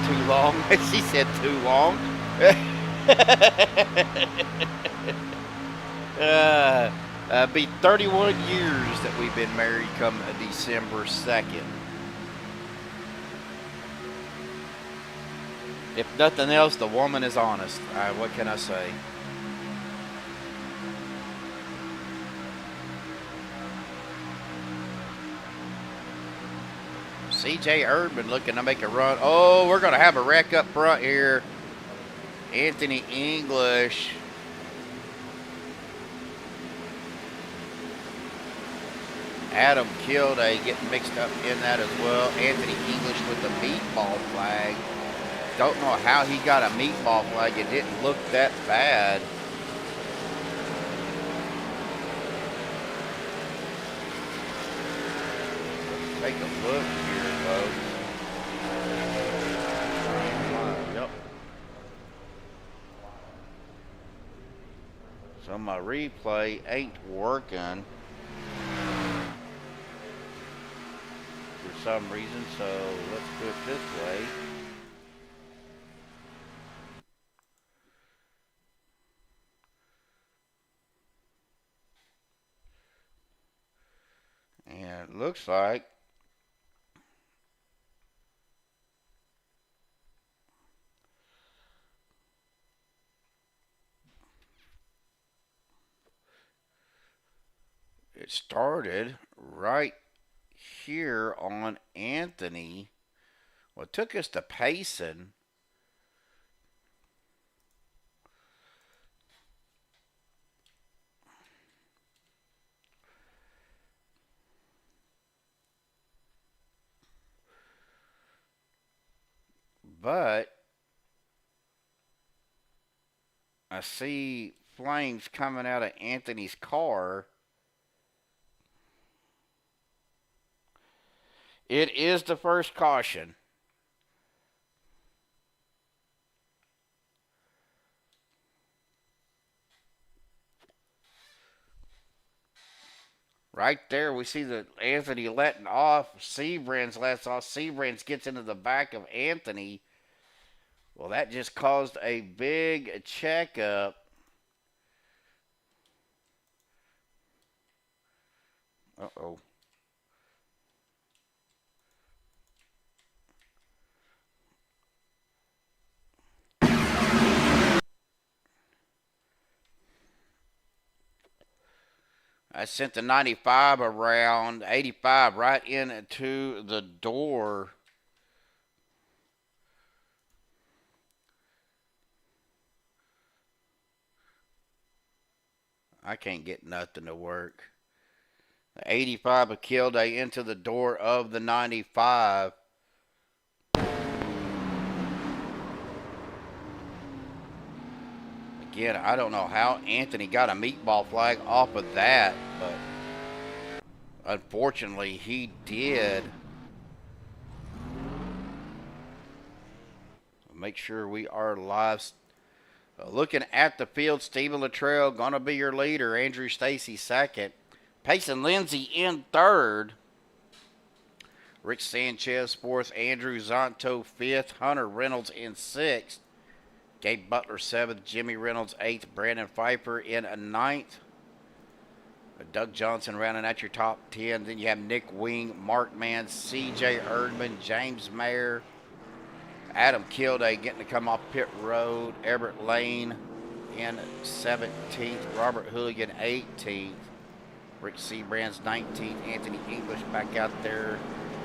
too long. She said too long. Be 31 years that we've been married come December 2nd. If nothing else, the woman is honest. What can I say? CJ Urban looking to make a run. Oh, we're going to have a wreck up front here. Anthony English. Adam Kilday getting mixed up in that as well. Anthony English with the meatball flag. Don't know how he got a meatball flag. It didn't look that bad. Take a look here, folks. Yep. So my replay ain't working for some reason, so let's do it this way. And it looks like it started right here on Anthony. Well, it took us to Payson. But I see flames coming out of Anthony's car. It is the first caution. Right there, we see that Anthony letting off. Sebrands lets off. Sebrands gets into the back of Anthony. Well, that just caused a big checkup. Uh-oh. I sent the 95 around, 85 right into the door. I can't get nothing to work. The 85 of Kilday into the door of the 95. Again, I don't know how Anthony got a meatball flag off of that, but unfortunately he did. Make sure we are live. Looking at the field, Stephen Luttrell going to be your leader. Andrew Stacy second. Payson Lindsay in third. Rick Sanchez fourth. Andrew Zonto fifth. Hunter Reynolds in sixth. Gabe Butler seventh. Jimmy Reynolds eighth. Brandon Pfeiffer in ninth. Doug Johnson rounding out your top 10. Then you have Nick Wing, Mark Mann, CJ Erdman, James Mayer, Adam Kilday getting to come off pit road. Everett Lane in 17th. Robert Hooligan 18th. Rick Seabrands 19th. Anthony English back out there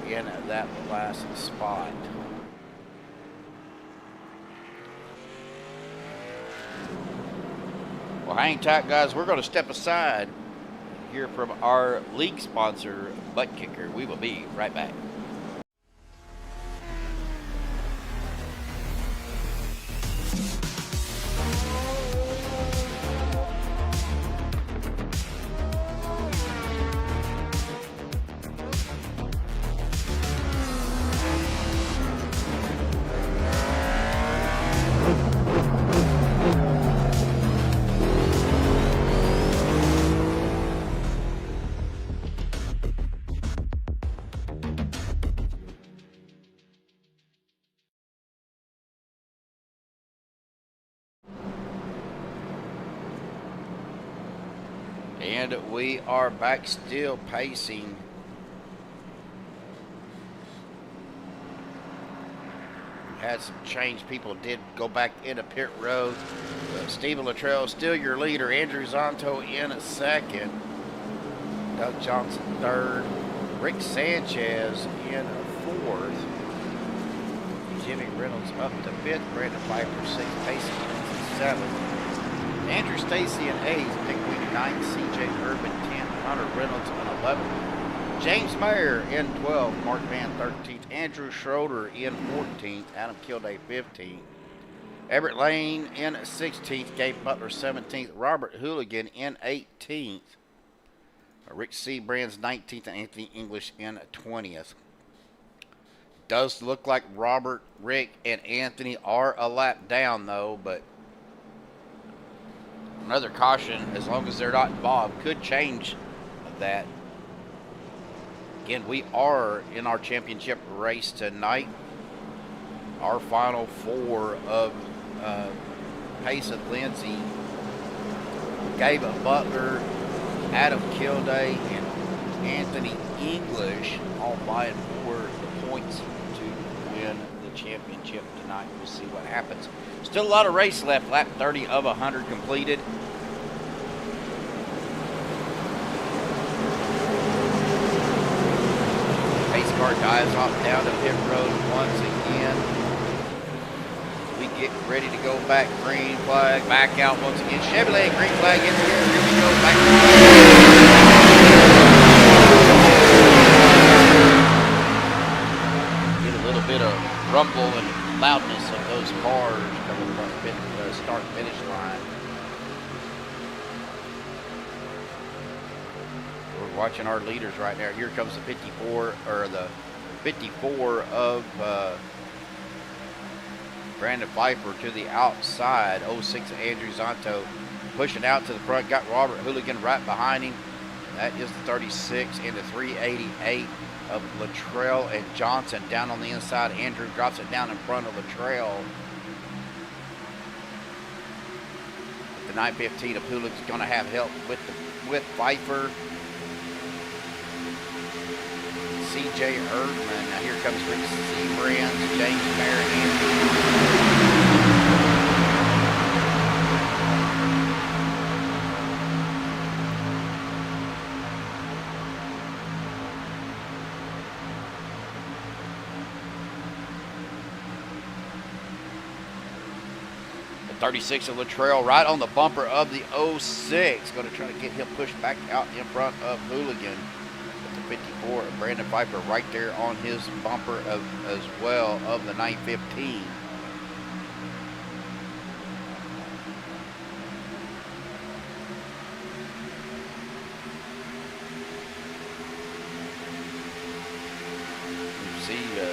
in that last spot. Well, hang tight, guys. We're going to step aside and hear from our league sponsor, Buttkicker. We will be right back. And we are back still pacing. We had some change. People did go back into pit road. Stephen Luttrell still your leader. Andrew Zonto in second. Doug Johnson third. Rick Sanchez in fourth. Jimmy Reynolds up to fifth. Brandon Pfeiffer sixth. Payson Lindsay seventh. Andrew Stacy in 8th, Nick Wing 9th, CJ Urban 10th, Hunter Reynolds in 11th, James Mayer in 12th, Mark Van 13th, Andrew Schroeder in 14th, Adam Kilday 15th, Everett Lane in 16th, Gabe Butler 17th, Robert Hooligan in 18th, Rick Seabrands 19th, and Anthony English in 20th. Does look like Robert, Rick, and Anthony are a lap down though, but another caution, as long as they're not involved, could change that. Again, we are in our championship race tonight. Our final four of Payson Lindsay, Gabe Butler, Adam Kilday, and Anthony English all vying for the points to win the championship tonight. We'll see what happens. Still a lot of race left. Lap 30 of 100 completed. Pace car dives off down to pit road once again. We get ready to go back. Green flag back out once again. Chevrolet green flag in here. Here we go back. Get a little bit of rumble and loudness of those cars coming from the start finish line. We're watching our leaders right now. Here comes the 54 of Brandon Pfeiffer to the outside. 06 Andrew Zonto pushing out to the front. Got Robert Hooligan right behind him. That is the 36 and the 388 of Luttrell and Johnson down on the inside. Andrew drops it down in front of Luttrell. The 915 of Hooligan's going to have help with Pfeiffer. CJ Erdman. Now here comes Rick Seabrands, James Mayer, 36 of Latrell right on the bumper of the 06. Going to try to get him pushed back out in front of Hooligan. With the 54 of Brandon Pfeiffer right there on his bumper as well of the 915.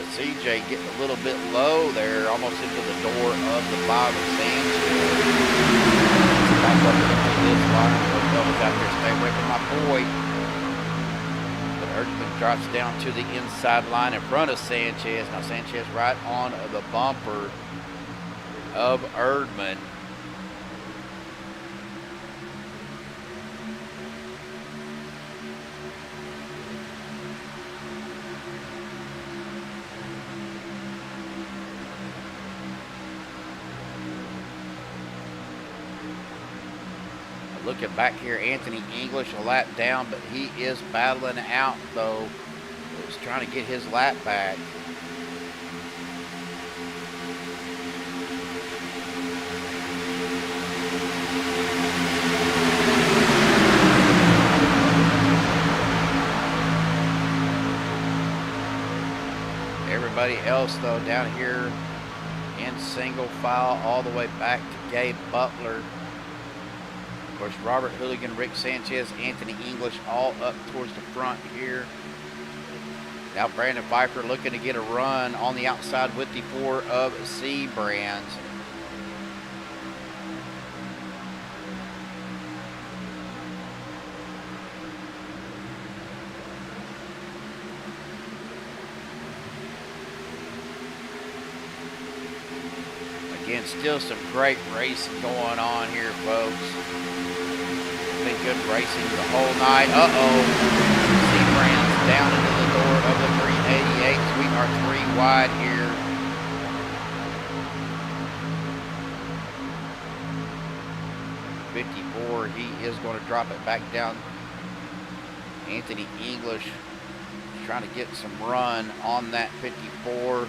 CJ getting a little bit low there, almost into the door of the 5 of Sanchez. Back up into this line. Those doubles out there, stay away from my boy. But Erdman drops down to the inside line in front of Sanchez. Now Sanchez right on the bumper of Erdman. Looking back here, Anthony English a lap down, but he is battling out though. He's trying to get his lap back. Everybody else though down here in single file all the way back to Gabe Butler. Of course, Robert Hooligan, Rick Sanchez, Anthony English all up towards the front here. Now Brandon Pfeiffer looking to get a run on the outside with the 4 of C Brands. Again, still some great racing going on here, folks. Been good racing the whole night. C-Brands down into the door of the 388. We are 3 wide here. .54, he is going to drop it back down. Anthony English trying to get some run on that 54.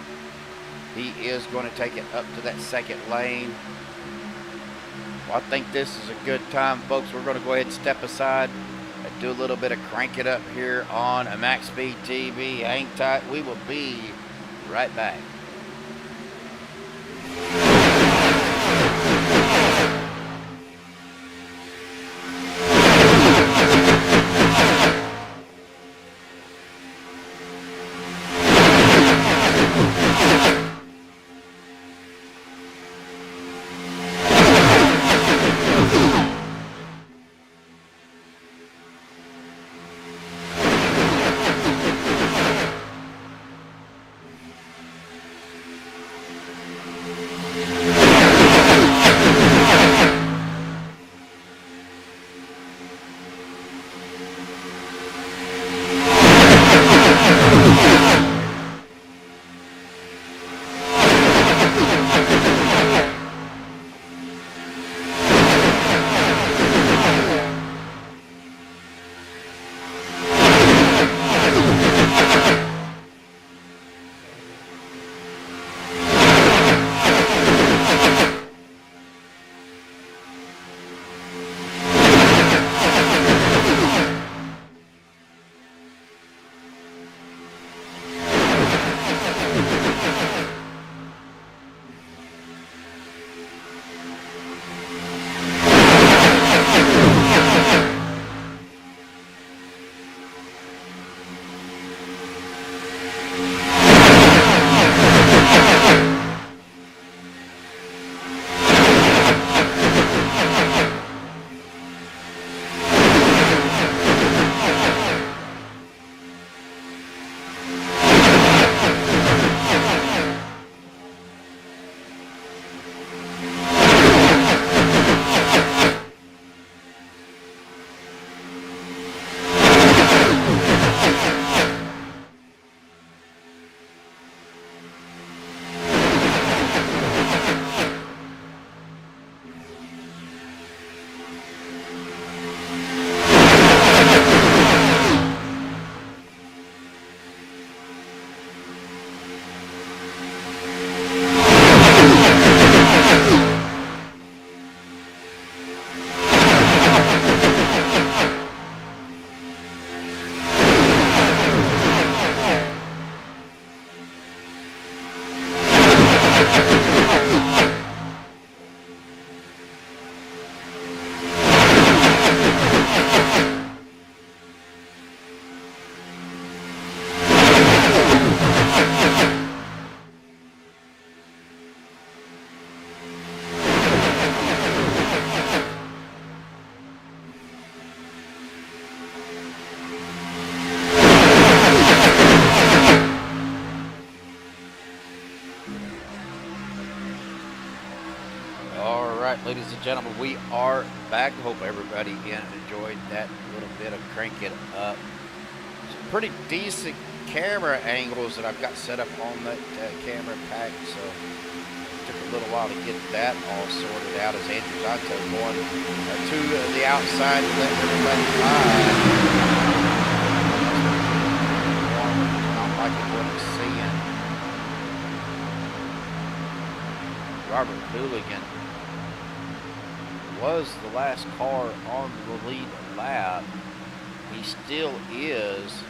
He is going to take it up to that second lane. Well, I think this is a good time, folks. We're going to go ahead and step aside and do a little bit of crank it up here on Maxspeed TV. Hang tight. We will be right back. ladies and gentlemen, we are back. Hope everybody enjoyed that little bit of Crank It Up. Some pretty decent camera angles that I've got set up on that camera pack, so it took a little while to get that all sorted out as Andrew Zonto going to the outside to let everybody ride. Not liking what he's seeing. Robert Hooligan was the last car on the lead lap. He still is.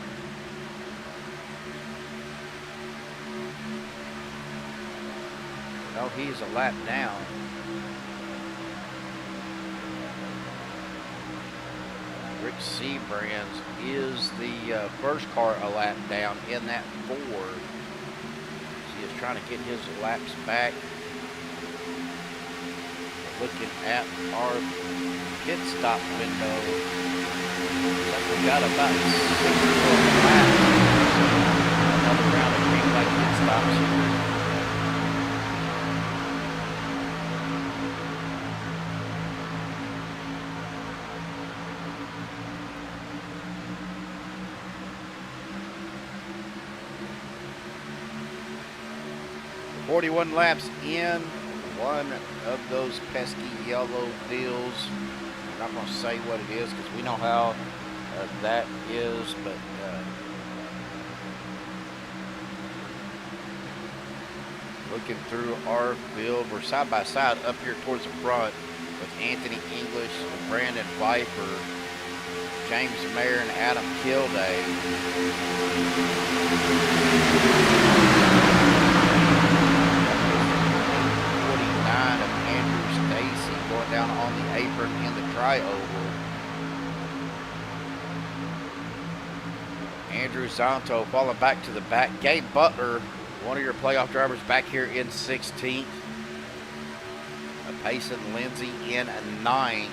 No, he's a lap down. Rick Seabrands is the first car a lap down in that Ford. He is trying to get his laps back. Looking at our pit stop window, we got about 6 more laps. Another round of green light pit stops here. "41 laps in, one of those pesky yellow deals." I'm not going to say what it is because we know how that is, but looking through our field, we're side by side up here towards the front with Anthony English, Brandon Viper, James Mayer, and Adam Kilday. 49 of Andrew Stacy going down on the apron in the tri-oval. Andrew Zonto falling back to the back. Gabe Butler, one of your playoff drivers, back here in 16th. Payson Lindsay in 9th.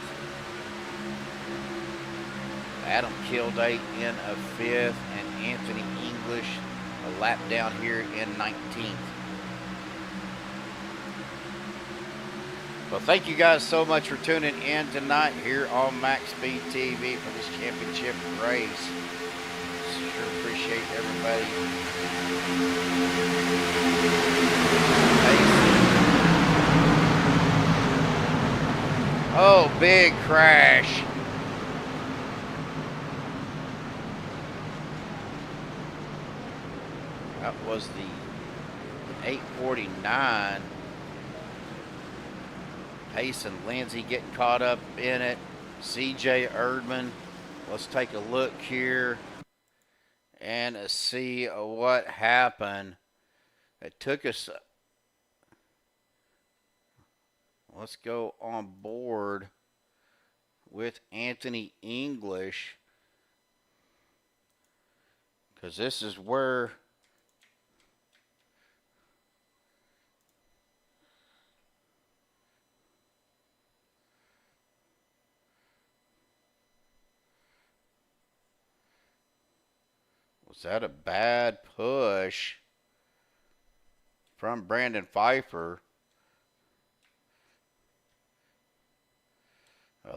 Adam Kilday in 5th, and Anthony English a lap down here in 19th. Well, thank you guys so much for tuning in tonight here on Maxspeed TV for this championship race. Sure appreciate everybody. Oh, big crash. That was the 849. Payson Lindsay getting caught up in it. CJ Erdman. Let's take a look here and see what happened. It took us. Let's go on board with Anthony English, because this is where was that a bad push from Brandon Pfeiffer?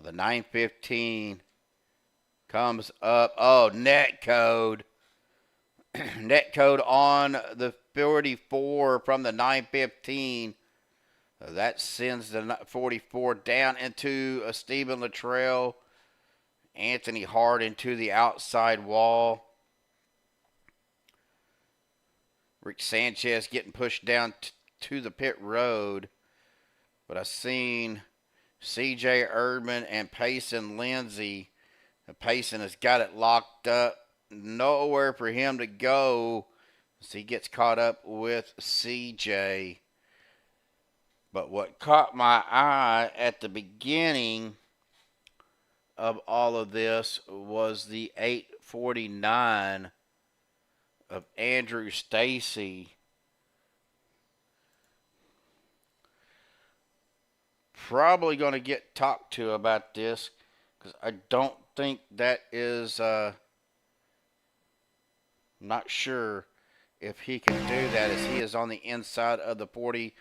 The 915 comes up. Oh, net code. Net code on the 44 from the 915. That sends the 44 down into Stephen Luttrell. Anthony Hart into the outside wall. Rick Sanchez getting pushed down to the pit road. But I seen CJ Erdman and Payson Lindsay. Payson has got it locked up. Nowhere for him to go as he gets caught up with CJ. But what caught my eye at the beginning of all of this was the 849 of Andrew Stacy. Probably going to get talked to about this because I don't think that is not sure if he can do that, as he is on the inside of the 40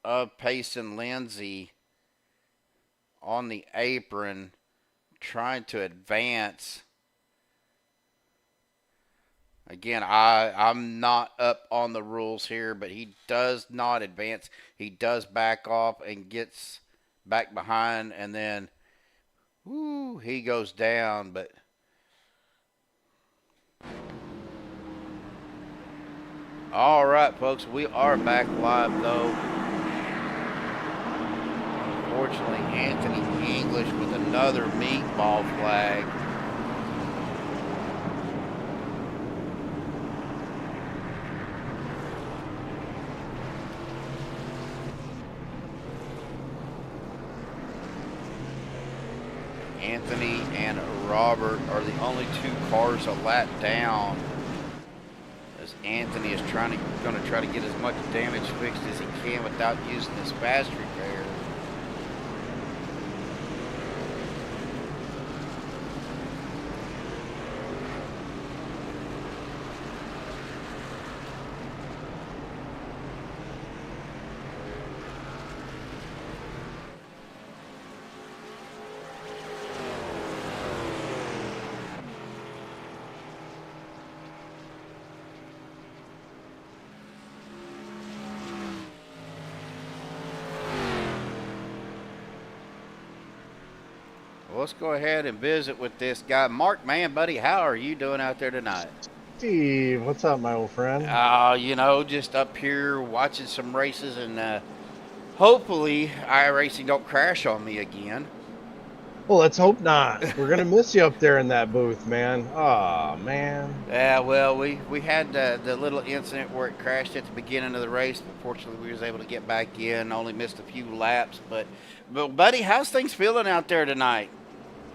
of Payson Lindsay. on the apron trying to advance. Again, I'm not up on the rules here, but he does not advance. He does back off and gets back behind, and then he goes down. But all right, folks, we are back live, though. Unfortunately, Anthony English with another meatball flag. Anthony and Robert are the only two cars a lap down, as Anthony is going to try to get as much damage fixed as he can without using his fast repair. Let's go ahead and visit with this guy. Mark, man, buddy, how are you doing out there tonight? Steve, what's up, my old friend? You know, just up here watching some races, and hopefully iRacing don't crash on me again. Well, let's hope not. We're going to miss you up there in that booth, man. Oh, man. Yeah, well, we had the little incident where it crashed at the beginning of the race, but fortunately we was able to get back in, only missed a few laps. But buddy, how's things feeling out there tonight?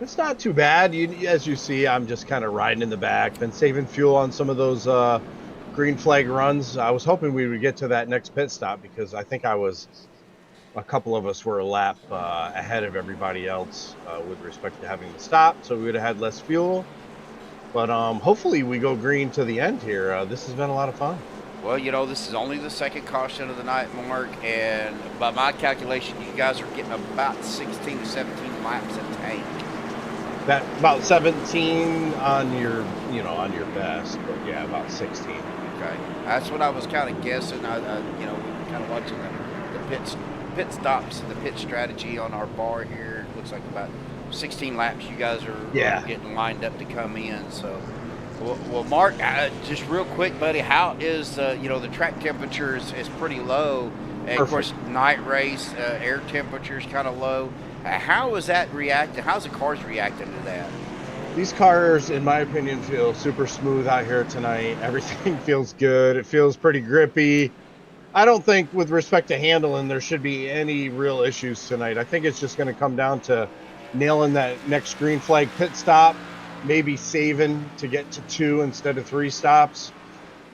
It's not too bad. As you see, I'm just kind of riding in the back. Been saving fuel on some of those green flag runs. I was hoping we would get to that next pit stop because I think a couple of us were a lap ahead of everybody else with respect to having to stop, so we would have had less fuel. But hopefully we go green to the end here. This has been a lot of fun. Well, you know, this is only the second caution of the night, Mark, and by my calculation, you guys are getting about 16 to 17 laps a tank. That about 17 on your, on your best, but yeah, about 16. Okay, that's what I was kind of guessing. We were kind of watching the pit stops and the pit strategy on our bar here. It looks like about 16 laps you guys are getting lined up to come in. So, well, Mark, just real quick, buddy, how is the track temperature is pretty low, and of course night race air temperature is kind of low. How is that reacting? How's the cars reacting to that? These cars, in my opinion, feel super smooth out here tonight. Everything feels good. It feels pretty grippy. I don't think, with respect to handling, there should be any real issues tonight. I think it's just going to come down to nailing that next green flag pit stop, maybe saving to get to 2 instead of 3 stops,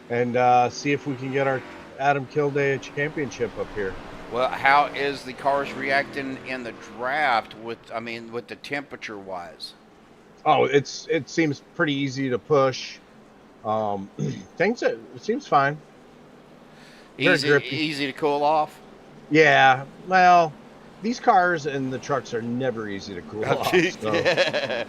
and see if we can get our Adam Kilday a championship up here. Well, how is the cars reacting in the draft with the temperature wise? Oh, it seems pretty easy to push. It seems fine. Easy to cool off? Yeah, well, these cars and the trucks are never easy to cool off. So.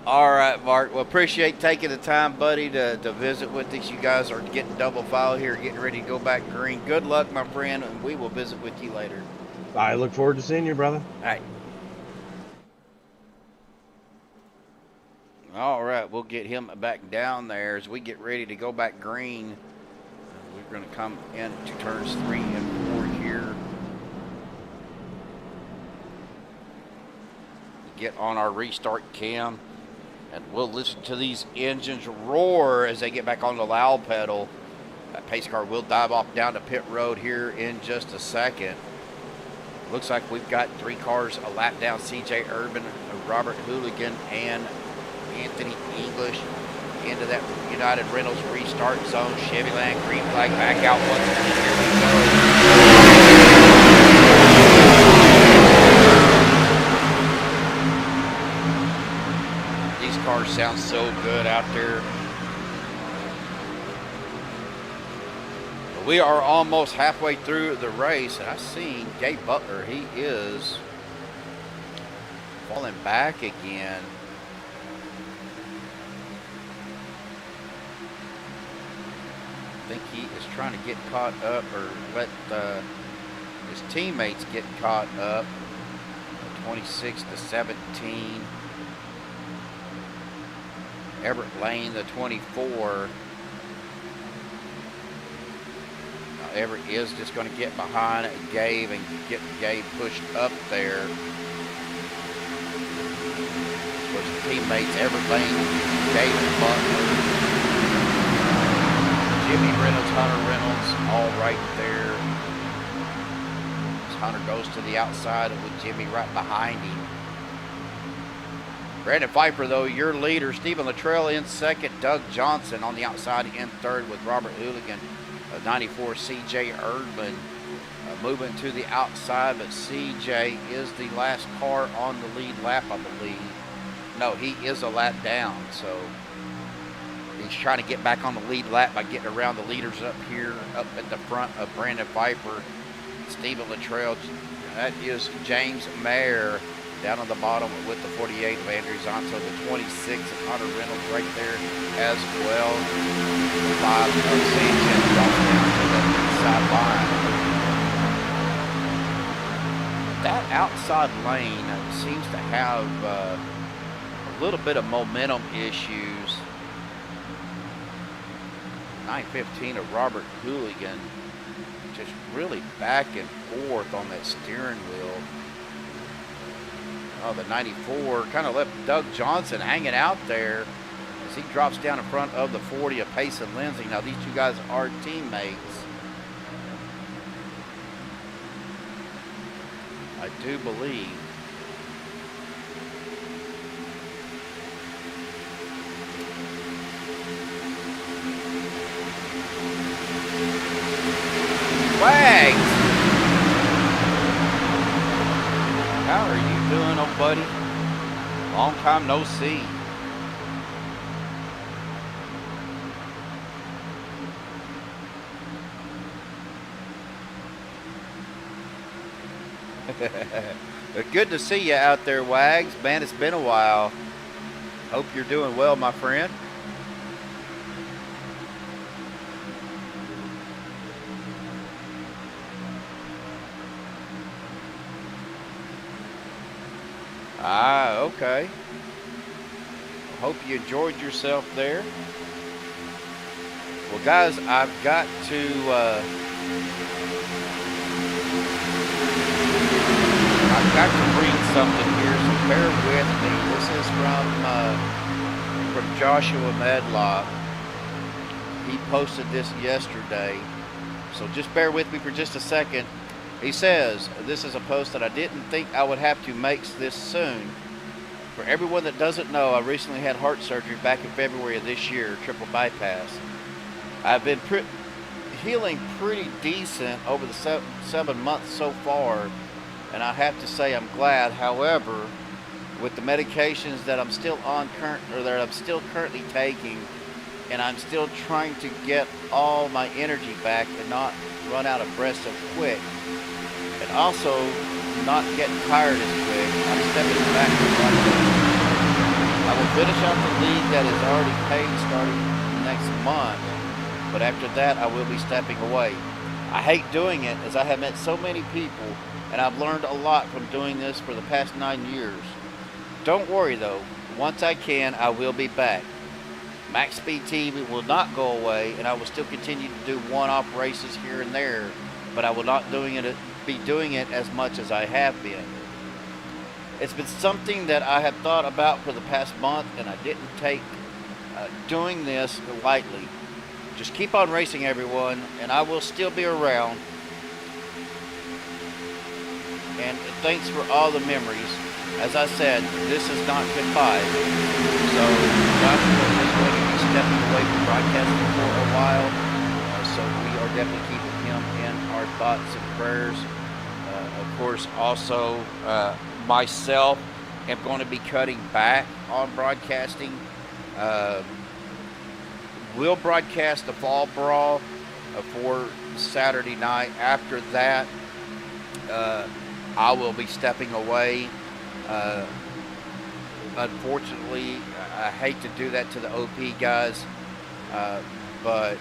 All right, Mark. Well, appreciate taking the time, buddy, to visit with us. You guys are getting double file here, getting ready to go back green. Good luck, my friend, and we will visit with you later. I look forward to seeing you, brother. All right, we'll get him back down there as we get ready to go back green. We're going to come into turns 3 and 4 here. Get on our restart cam, and we'll listen to these engines roar as they get back on the loud pedal. That pace car will dive off down to pit road here in just a second. Looks like we've got 3 cars a lap down: CJ Urban, Robert Hooligan, and Anthony English into that United Reynolds restart zone. Chevyland green flag back out once again. Here we go. These cars sound so good out there. We are almost halfway through the race, and I've seen Gabe Butler. He is falling back again. I think he is trying to get caught up or let his teammates get caught up. 26-17. Everett Lane, the 24. Now Everett is just going to get behind Gabe and get Gabe pushed up there. With his teammates, Everett Lane, Gabe Butler, Jimmy Reynolds, Hunter Reynolds, all right there. As Hunter goes to the outside with Jimmy right behind him. Brandon Pfeiffer, though, your leader. Stephen Luttrell in second. Doug Johnson on the outside in third with Robert Hooligan. 94, C.J. Erdman moving to the outside, but C.J. is the last car on the lead lap, I believe. No, he is a lap down, so he's trying to get back on the lead lap by getting around the leaders up here, up at the front of Brandon Pfeiffer. Stephen Luttrell, that is James Mayer down on the bottom with the 48 of Andrew Zonto, the 26 of Hunter Reynolds right there as well. The 5 of Sanchez drops down to the inside line. That outside lane seems to have a little bit of momentum issues. 915 of Robert Hooligan, just really back and forth on that steering wheel. Oh, the 94 kind of left Doug Johnson hanging out there as he drops down in front of the 40 of Payson Lindsay. Now, these two guys are teammates. I do believe. Wags! How are you doing, old buddy? Long time no see. Good to see you out there, Wags. Man, it's been a while. Hope you're doing well, my friend. Ah, okay. Hope you enjoyed yourself there. Well, guys, I've got to read something here, so bear with me. This is from Joshua Medlock. He posted this yesterday, so just bear with me for just a second. He says, this is a post that I didn't think I would have to make this soon. For everyone that doesn't know, I recently had heart surgery back in February of this year, triple bypass. I've been healing pretty decent over the 7 months so far, and I have to say I'm glad. However, with the medications that I'm still on that I'm still currently taking, and I'm still trying to get all my energy back and not run out of breath so quick, and also not getting tired as quick, I'm stepping back to running. I will finish out the league that is already paid starting next month, but after that I will be stepping away. I hate doing it as I have met so many people, and I've learned a lot from doing this for the past 9 years. Don't worry though, once I can, I will be back. Maxspeed TV will not go away, and I will still continue to do one-off races here and there, but I will not be doing it as much as I have been. It's been something that I have thought about for the past month, and I didn't take doing this lightly. Just keep on racing, everyone, and I will still be around. And thanks for all the memories. As I said, this is not goodbye. So Joshua is going to be stepping away from broadcasting for a while. So we are definitely keeping him in our thoughts and prayers. Of course, also myself am going to be cutting back on broadcasting. We'll broadcast the Fall Brawl for Saturday night. After that, I will be stepping away. unfortunately, I hate to do that to the OP guys, but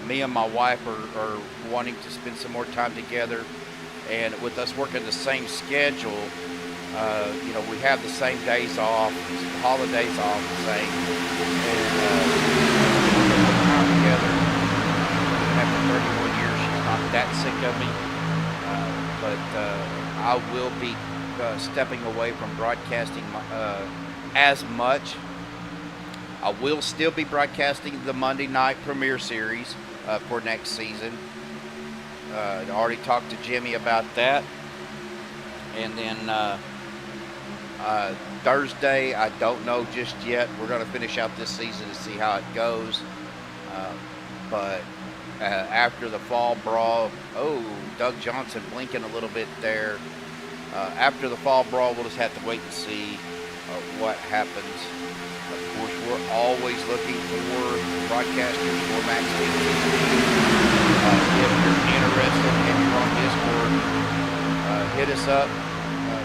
me and my wife are wanting to spend some more time together, and with us working the same schedule, you know, we have the same days off, holidays off the same, and time together. After 31 years, she's not that sick of me, but I will be stepping away from broadcasting as much. I will still be broadcasting the Monday night premiere series for next season. I already talked to Jimmy about that. And then Thursday, I don't know just yet. We're going to finish out this season to see how it goes. But after the fall brawl, Doug Johnson blinking a little bit there. After the fall brawl, we'll just have to wait and see what happens. Of course, we're always looking for broadcasters for Maxspeed TV. If you're interested and you're on Discord, hit us up,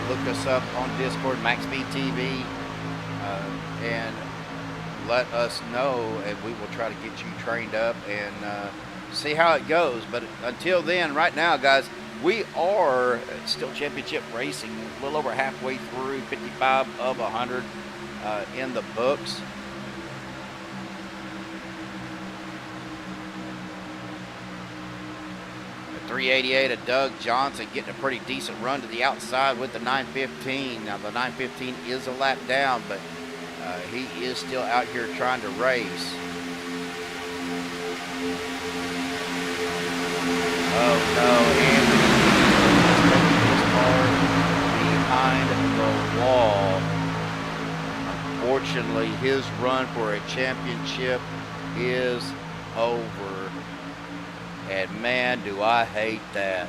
look us up on Discord, Maxspeed TV, and let us know, and we will try to get you trained up and see how it goes. But until then, right now, guys, we are still championship racing, a little over halfway through, 55 of 100 in the books. The 388 of Doug Johnson getting a pretty decent run to the outside with the 915. Now the 915 is a lap down, but he is still out here trying to race. Oh no, Anthony behind the wall. Unfortunately, his run for a championship is over. And man, do I hate that.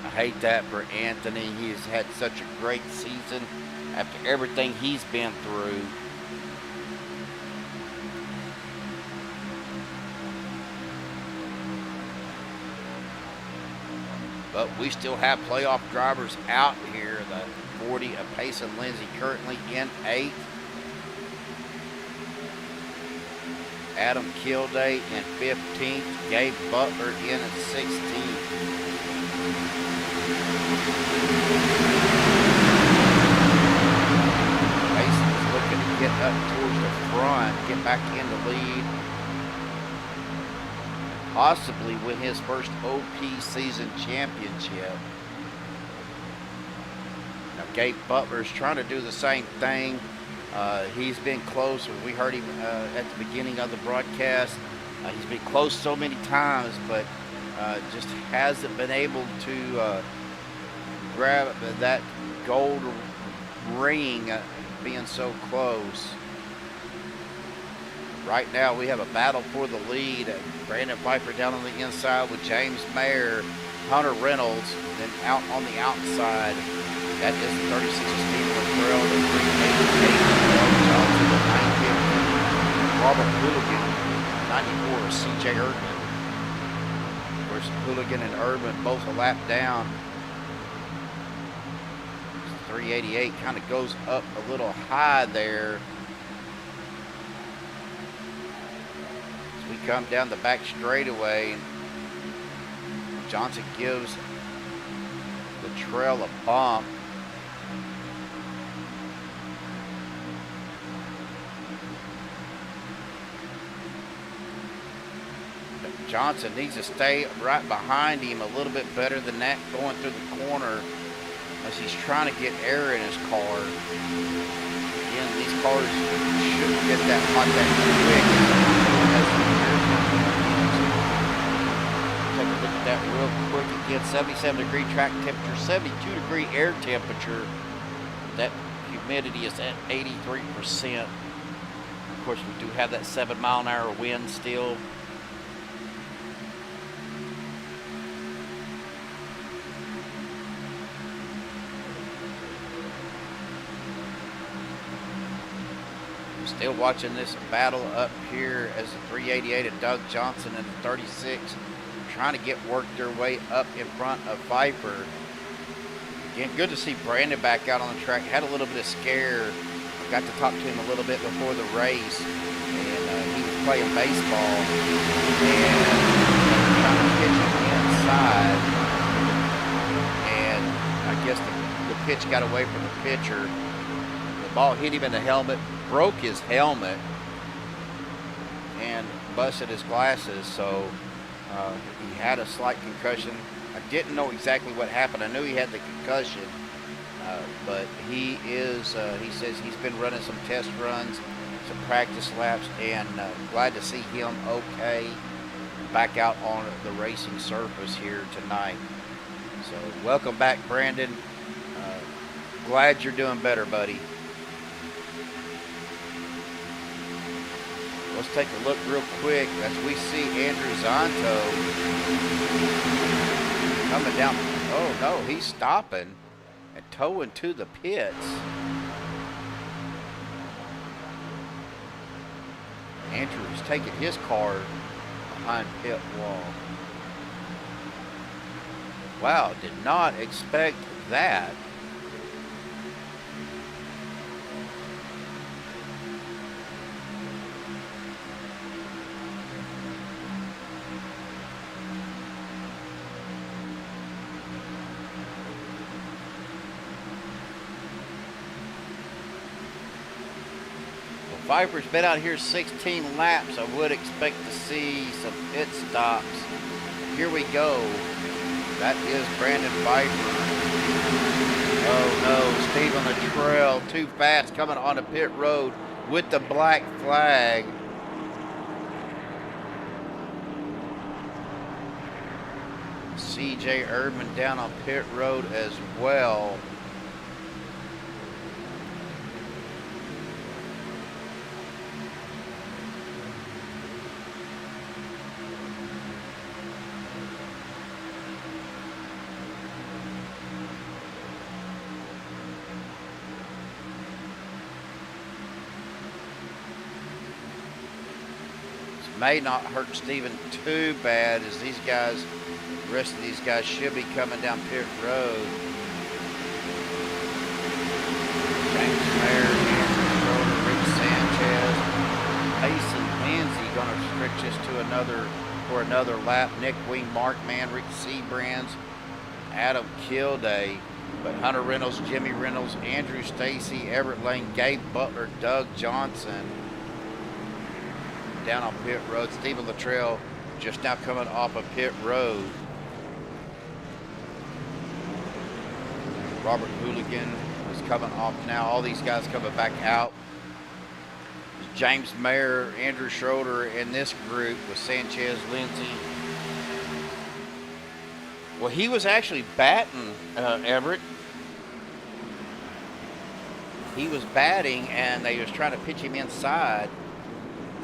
I hate that for Anthony. He has had such a great season after everything he's been through. But we still have playoff drivers out here. The 40 of Payson Lindsay currently in 8th. Adam Kilday in 15th. Gabe Butler in at 16th. Payson's looking to get up towards the front, get back in the lead. Possibly win his first OP season championship. Now Gabe Butler is trying to do the same thing. He's been close. We heard him at the beginning of the broadcast. He's been close so many times, but just hasn't been able to grab that gold ring, being so close. Right now we have a battle for the lead. Brandon Piper down on the inside with James Mayer, Hunter Reynolds, then out on the outside. That is the 36 Steve McGrail, the 388 Johnson, the 950 Robert Hooligan, 94 CJ Erdman. Of course, Hooligan and Erdman both a lap down. 388 kind of goes up a little high there. We come down the back straightaway. Johnson gives the trail a bump. Johnson needs to stay right behind him a little bit better than that going through the corner as he's trying to get air in his car. Again, these cars shouldn't get that hot that quick. Take a look at that real quick. Again, 77-degree track temperature, 72-degree air temperature. That humidity is at 83%. Of course, we do have that 7-mile-an-hour wind still. Still watching this battle up here as the 388 of Doug Johnson and the 36 trying to get worked their way up in front of Viper. Again, good to see Brandon back out on the track. Had a little bit of scare. Got to talk to him a little bit before the race, and he was playing baseball and trying to pitch it inside. And I guess the pitch got away from the pitcher. The ball hit him in the helmet, broke his helmet, and busted his glasses. So he had a slight concussion. I didn't know exactly what happened. I knew he had the concussion, but he says he's been running some test runs, some practice laps, and glad to see him okay back out on the racing surface here tonight. So welcome back, Brandon. Glad you're doing better, buddy. Let's take a look real quick as we see Andrew Zonto coming down. Oh no, he's stopping and towing to the pits. Andrew is taking his car behind pit wall. Wow, did not expect that. Viper's been out here 16 laps. I would expect to see some pit stops. Here we go. That is Brandon Viper. Oh no, Steve on the trail. Too fast coming on the pit road with the black flag. CJ Erdman down on pit road as well. May not hurt Steven too bad, as these guys, the rest of these guys should be coming down pit road. James Mayer, Andrew Schroeder, Rick Sanchez, Payson Lindsay gonna stretch this to another lap. Nick Wing, Mark Mann, Rick Seabrands, Adam Kilday, but Hunter Reynolds, Jimmy Reynolds, Andrew Stacy, Everett Lane, Gabe Butler, Doug Johnson down on pit road. Stephen Luttrell just now coming off of pit road. Robert Hooligan is coming off now. All these guys coming back out. James Mayer, Andrew Schroeder in this group with Sanchez, Lindsay. Well, he was actually batting, Everett. He was batting, and they was trying to pitch him inside.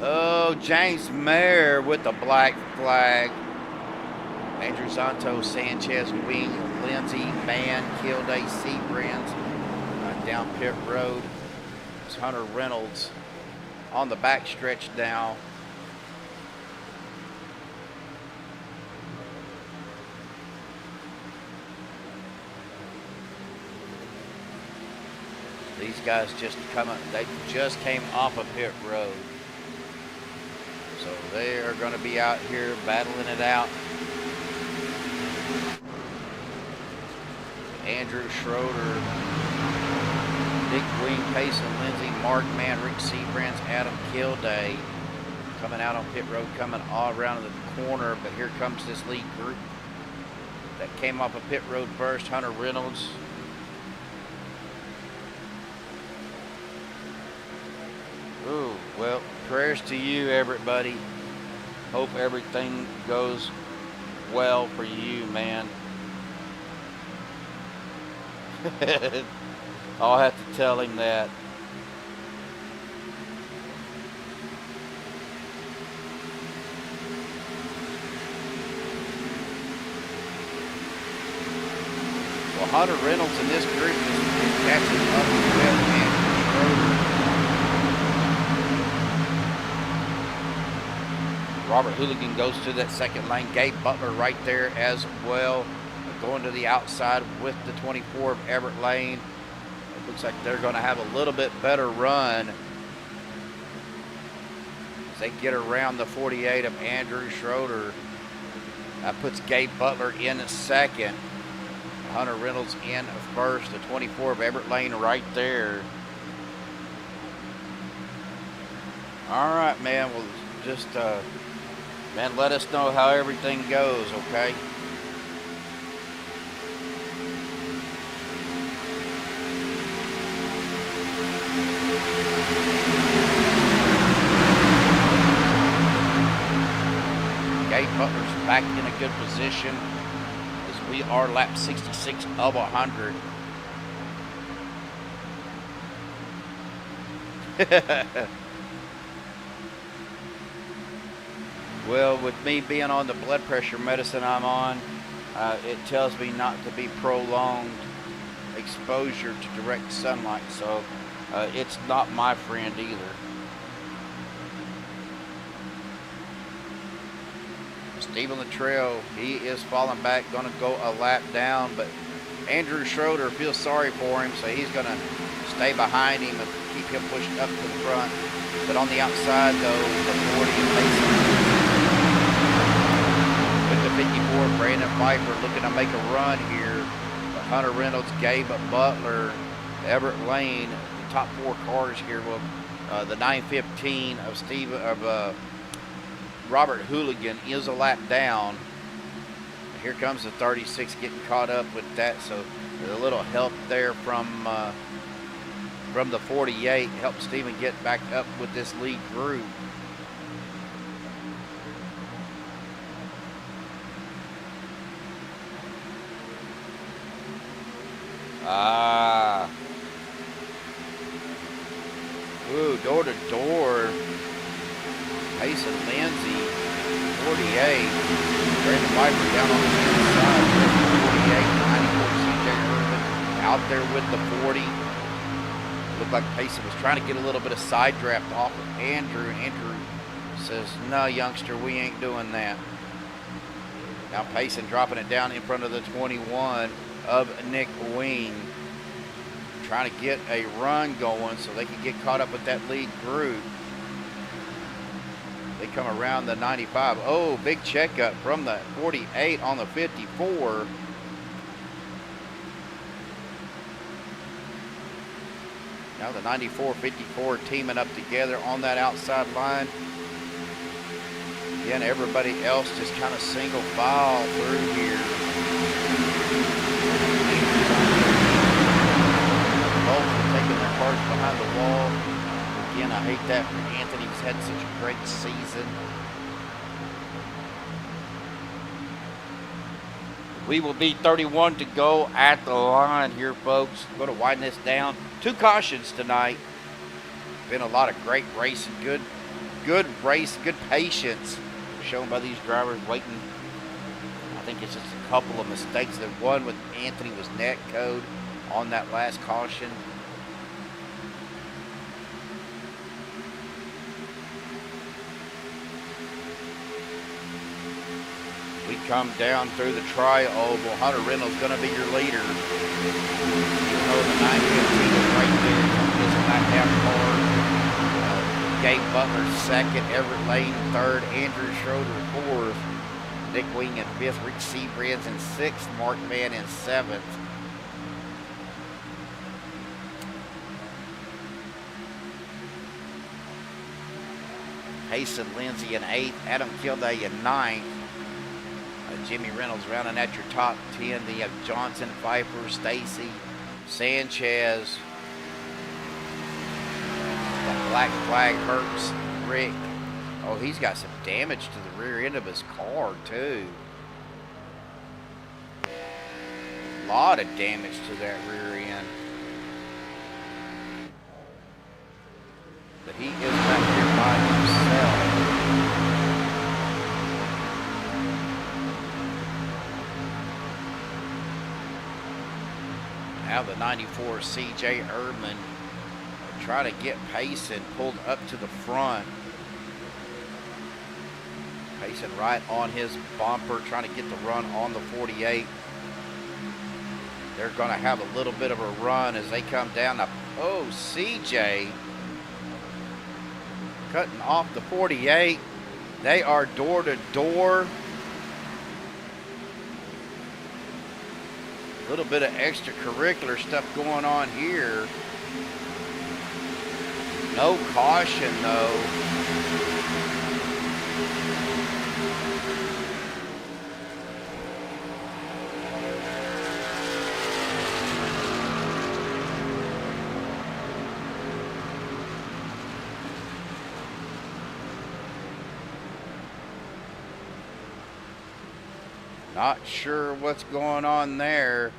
Oh, James Mayer with the black flag. Andrew Zonto, Sanchez, Wing, Lindsay, Mann, Kilday, Seabrands down pit road. It's Hunter Reynolds on the back stretch now. These guys they just came off of pit road. So they are going to be out here battling it out. Andrew Schroeder, Nick Wing, Payson Lindsay, Mark Mann, Rick Seabrands, Adam Kilday coming out on pit road, coming all around the corner. But here comes this lead group that came off of pit road first. Hunter Reynolds. Ooh, well, prayers to you, everybody. Hope everything goes well for you, man. I'll have to tell him that. Well, Hunter Reynolds in this group is catching up with Andrew Schroeder. Robert Hooligan goes to that second lane. Gabe Butler right there as well. going to the outside with the 24 of Everett Lane. It looks like they're going to have a little bit better run as they get around the 48 of Andrew Schroeder. That puts Gabe Butler in second. Hunter Reynolds in first. The 24 of Everett Lane right there. All right, man. Well, just, man, let us know how everything goes, okay? Gabe Butler's back in a good position as we are lap 66 of 100. Well, with me being on the blood pressure medicine I'm on, it tells me not to be prolonged exposure to direct sunlight, so it's not my friend either. Steve on the trail, he is falling back, gonna go a lap down, but Andrew Schroeder feels sorry for him, so he's gonna stay behind him and keep him pushed up to the front. But on the outside though, the 40 and Payson with the 54, Brandon Pfeiffer looking to make a run here. But Hunter Reynolds, Gabe Butler, Everett Lane, the top four cars here. Well, the 915 of Robert Hooligan is a lap down. Here comes the 36 getting caught up with that, so a little help there from the 48 helped Steven get back up with this lead group. Ooh, door to door. Payson Lindsay, 48. Brandon Pfeiffer down on the inside. 48, 94, CJ Irvin out there with the 40. Looked like Payson was trying to get a little bit of side draft off of Andrew. Andrew says, no, youngster, we ain't doing that. Now Payson dropping it down in front of the 21 of Nick Wing. Trying to get a run going so they can get caught up with that lead group. They come around the 95. Oh, big checkup from the 48 on the 54. Now the 94-54 teaming up together on that outside line. Again, everybody else just kind of single file through here. Both are taking their cars behind the wall. Again, I hate that for Anthony. He's had such a great season. We will be 31 to go at the line here, folks. Going to widen this down. 2 cautions tonight. Been a lot of great racing, good race, good patience shown by these drivers waiting. I think it's just a couple of mistakes. The one with Anthony was net code on that last caution. We come down through the tri-oval. Hunter Reynolds going to be your leader. Even though the 915 is right there, this back half car. Gabe Butler second, Everett Lane third, Andrew Schroeder fourth, Nick Wing in fifth, Rick Seabrands in sixth, Mark Mann in seventh. Payson Lindsay in eighth, Adam Kilday in ninth. Jimmy Reynolds rounding at your top 10. Then you have Johnson, Pfeiffer, Stacy, Sanchez. That black flag hurts Rick. Oh, he's got some damage to the rear end of his car, too. A lot of damage to that rear end. But he is back here by himself. Now the 94 CJ Erdman try to get Payson pulled up to the front. Payson right on his bumper, trying to get the run on the 48. they're going to have a little bit of a run as they come down. Now, oh, CJ cutting off the 48. They are door to door. A little bit of extracurricular stuff going on here. No caution, though. Not sure what's going on there.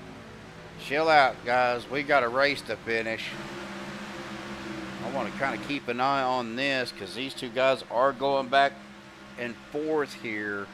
Chill out, guys. We got a race to finish. I want to kind of keep an eye on this because these two guys are going back and forth here.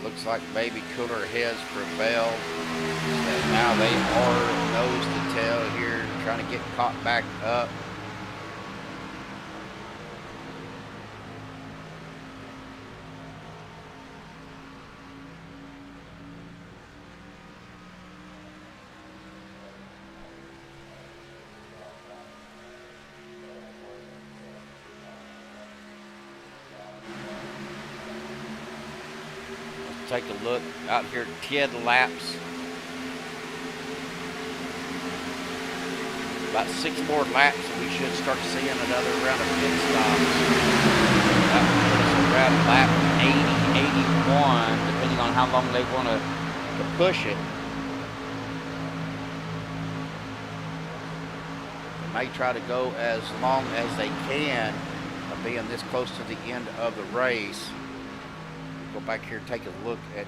Looks like maybe cooler heads prevail. And now they are nose to tail here, trying to get caught back up. Take a look out here, 10 laps. About 6 more laps and we should start seeing another round of pit stops. That will put us around lap 80, 81, depending on how long they want to push it. They may try to go as long as they can, being this close to the end of the race. Go back here and take a look at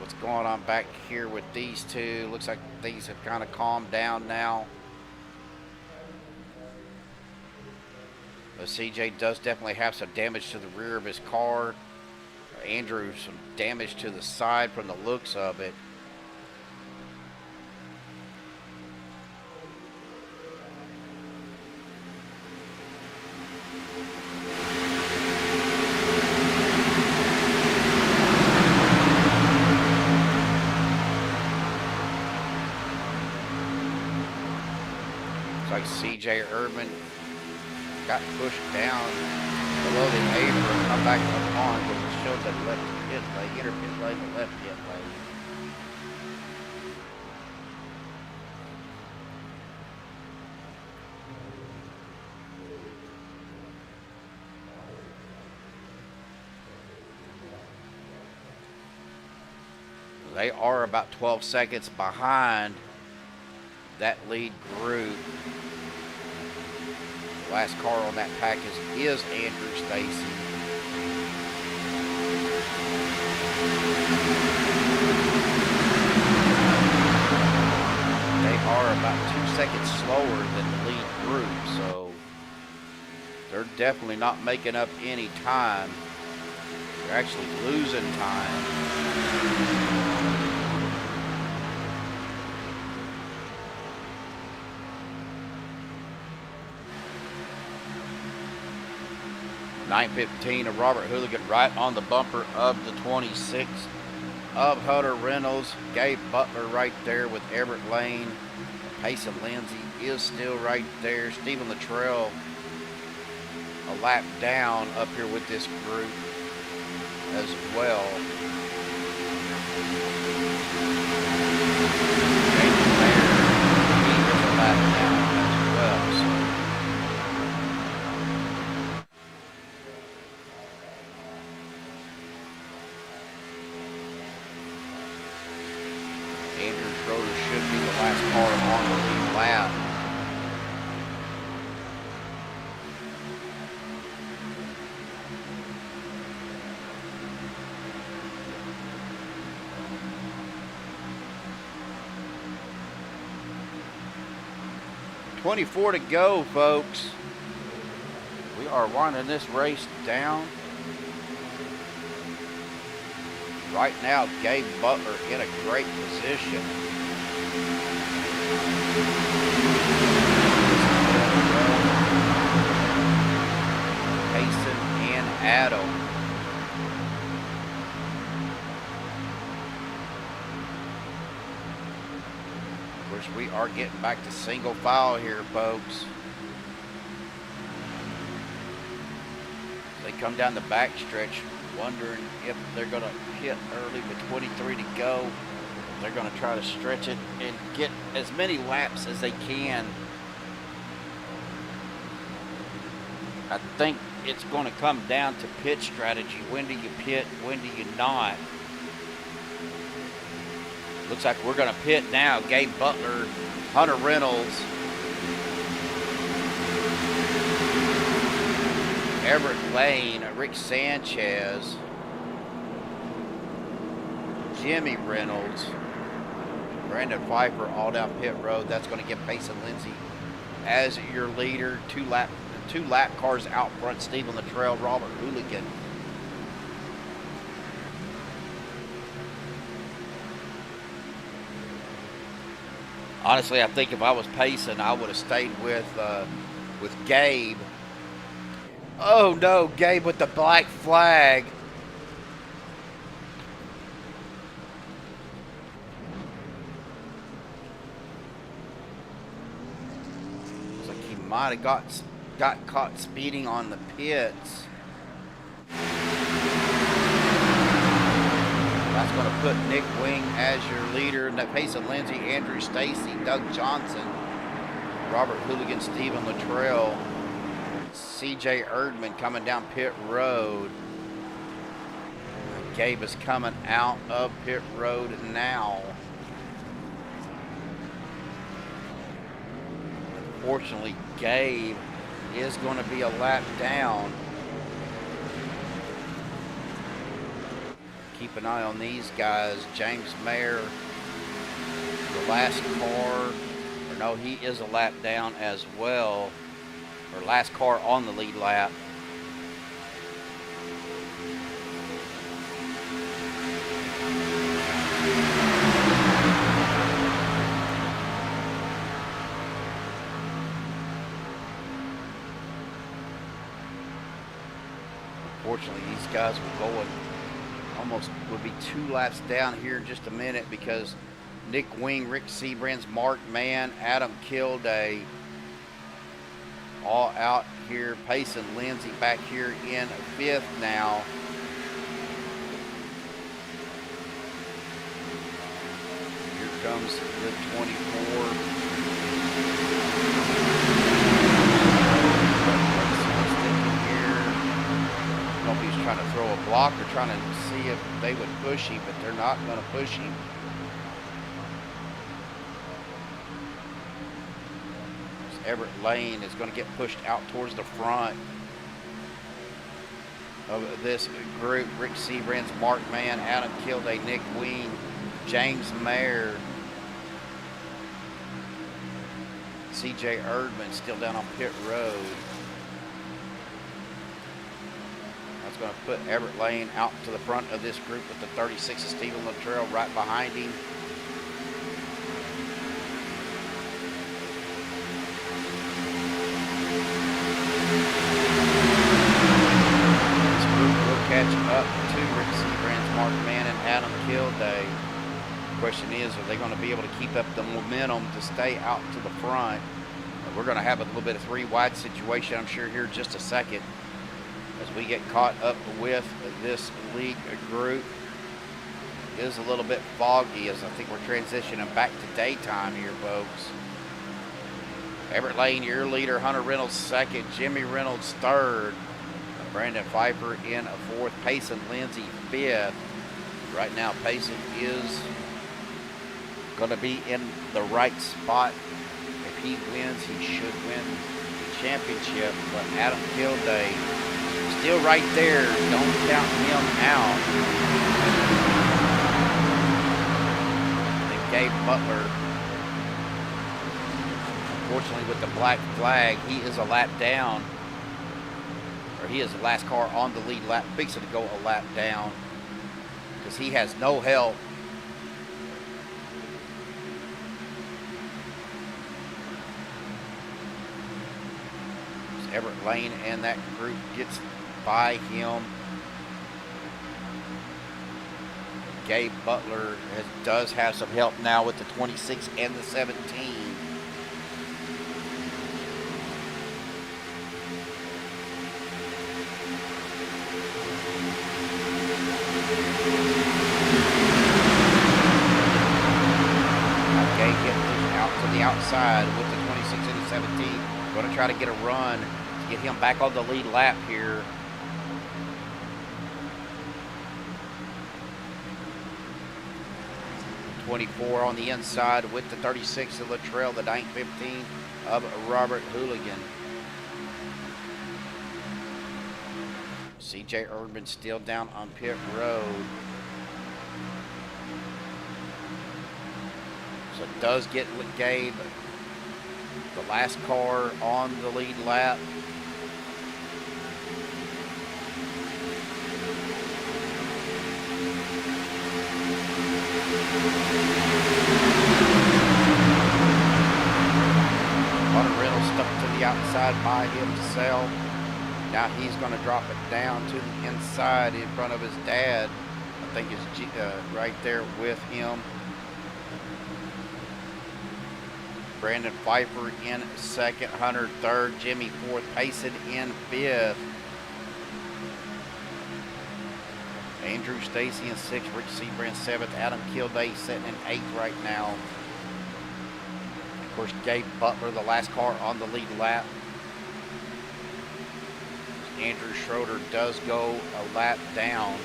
what's going on back here with these two. Looks like things have kind of calmed down now. But CJ does definitely have some damage to the rear of his car. Andrew, some damage to the side from the looks of it. Like CJ Urban got pushed down below the apron, come back up on because it shows that left pit lane, inner pit lane, and left pit lane. They are about 12 seconds behind that lead group. The last car on that package is Andrew Stacy. They are about 2 seconds slower than the lead group, so they're definitely not making up any time. They're actually losing time. 9:15 of Robert Hooligan right on the bumper of the 26 of Hutter Reynolds. Gabe Butler right there with Everett Lane. Payson Lindsay is still right there. Stephen Luttrell a lap down up here with this group as well. James Mayer, he is a lap down as well. So Andrew Schroeder should be the last car on the lead lap. .24 to go, folks. We are winding this race down. Right now, Gabe Butler in a great position. Payson and Adam. Of course, we are getting back to single file here, folks. They come down the back stretch wondering if they're going to hit early with 23 to go. They're going to try to stretch it and get as many laps as they can. I think it's going to come down to pit strategy. When do you pit? When do you not? Looks like we're going to pit now. Gabe Butler, Hunter Reynolds, Everett Lane, Rick Sanchez, Jimmy Reynolds, Brandon Pfeiffer all down pit road. That's going to get Payson Lindsay as your leader. Two lap cars out front. Stephen Luttrell, Robert Hooligan. Honestly, I think if I was Payson, I would have stayed with Gabe. Oh no, Gabe with the black flag. Looks like he might have got caught speeding on the pits. That's going to put Nick Wing as your leader. And that Payson Lindsay, Andrew Stacy, Doug Johnson, Robert Hooligan, Stephen Luttrell, CJ Erdman coming down pit road. Gabe is coming out of pit road now. Unfortunately, Gabe is going to be a lap down. Keep an eye on these guys. James Mayer, the last car, or no, he is a lap down as well, or last car on the lead lap. Unfortunately, these guys will go almost would be 2 laps down here in just a minute because Nick Wing, Rick Seabrands, Mark Mann, Adam Kilday all out here. Payson Lindsay back here in 5th now. Here comes the 24. He's trying to throw a block or trying to see if they would push him, but they're not going to push him. Everett Lane is going to get pushed out towards the front of this group. Rick Seabrands, Mark Mann, Adam Kilday, Nick Ween, James Mayer, CJ Erdman still down on pit road. That's going to put Everett Lane out to the front of this group with the 36 of Stephen Luttrell right behind him. This group will catch up to Rick Seabrands, Mark Mann, and Adam Kilday. The question is, are they going to be able to keep up the momentum to stay out to the front? We're going to have a little bit of 3 wide situation, I'm sure, here in just a second, as we get caught up with this league group. It is a little bit foggy as I think we're transitioning back to daytime here, folks. Everett Lane, your leader. Hunter Reynolds 2nd. Jimmy Reynolds 3rd. Brandon Pfeiffer in 4th. Payson Lindsay 5th. Right now, Payson is going to be in the right spot. If he wins, he should win the championship. But Adam Kilday still right there. Don't count him out. And Gabe Butler, unfortunately with the black flag, he is a lap down. Or he is the last car on the lead lap, fixing to go a lap down. because he has no help. Everett Lane and that group gets by him. Gabe Butler does have some help now with the 26 and the 17. Okay, get out to the outside with the 26 and the 17. Going to try to get a run to get him back on the lead lap here. .24 on the inside with the 36 of Latrell, the 915 of Robert Hooligan. CJ Urban still down on pit road. So it does get Gabe, the last car on the lead lap. Hunter Reynolds stuck to the outside by himself. Now he's going to drop it down to the inside in front of his dad. I think it's right there with him. Brandon Pfeiffer in second, Hunter third, Jimmy fourth, Payson in fifth. Andrew Stacy in sixth, Rich Seabrand seventh, Adam Kilday sitting in eighth right now. Of course, Gabe Butler, the last car on the lead lap. Andrew Schroeder does go a lap down.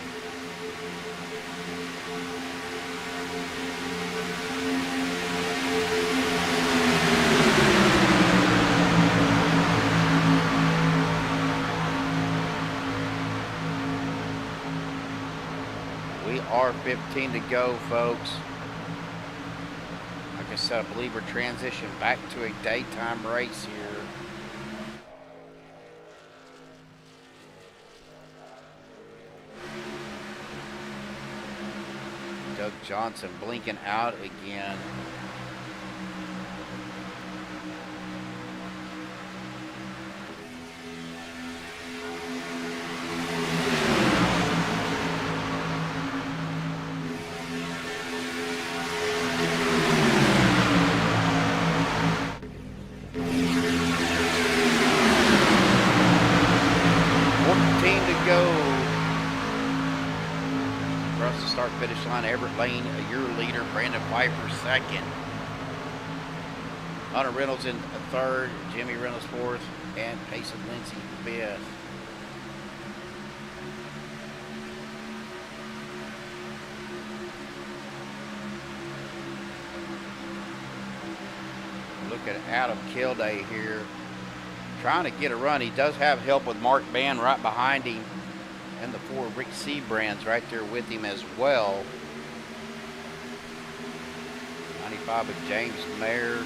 We are 15 to go, folks. Like I said, I believe we're transitioning back to a daytime race here. Doug Johnson blinking out again. Finish line, Everett Lane, your leader, Brandon Pfeiffer second. Hunter Reynolds in third, Jimmy Reynolds fourth, and Payson Lindsay fifth. Look at Adam Kilday here, trying to get a run. He does have help with Mark Bann right behind him. And the four Rick Seabrands right there with him as well. 95 of James Mayer.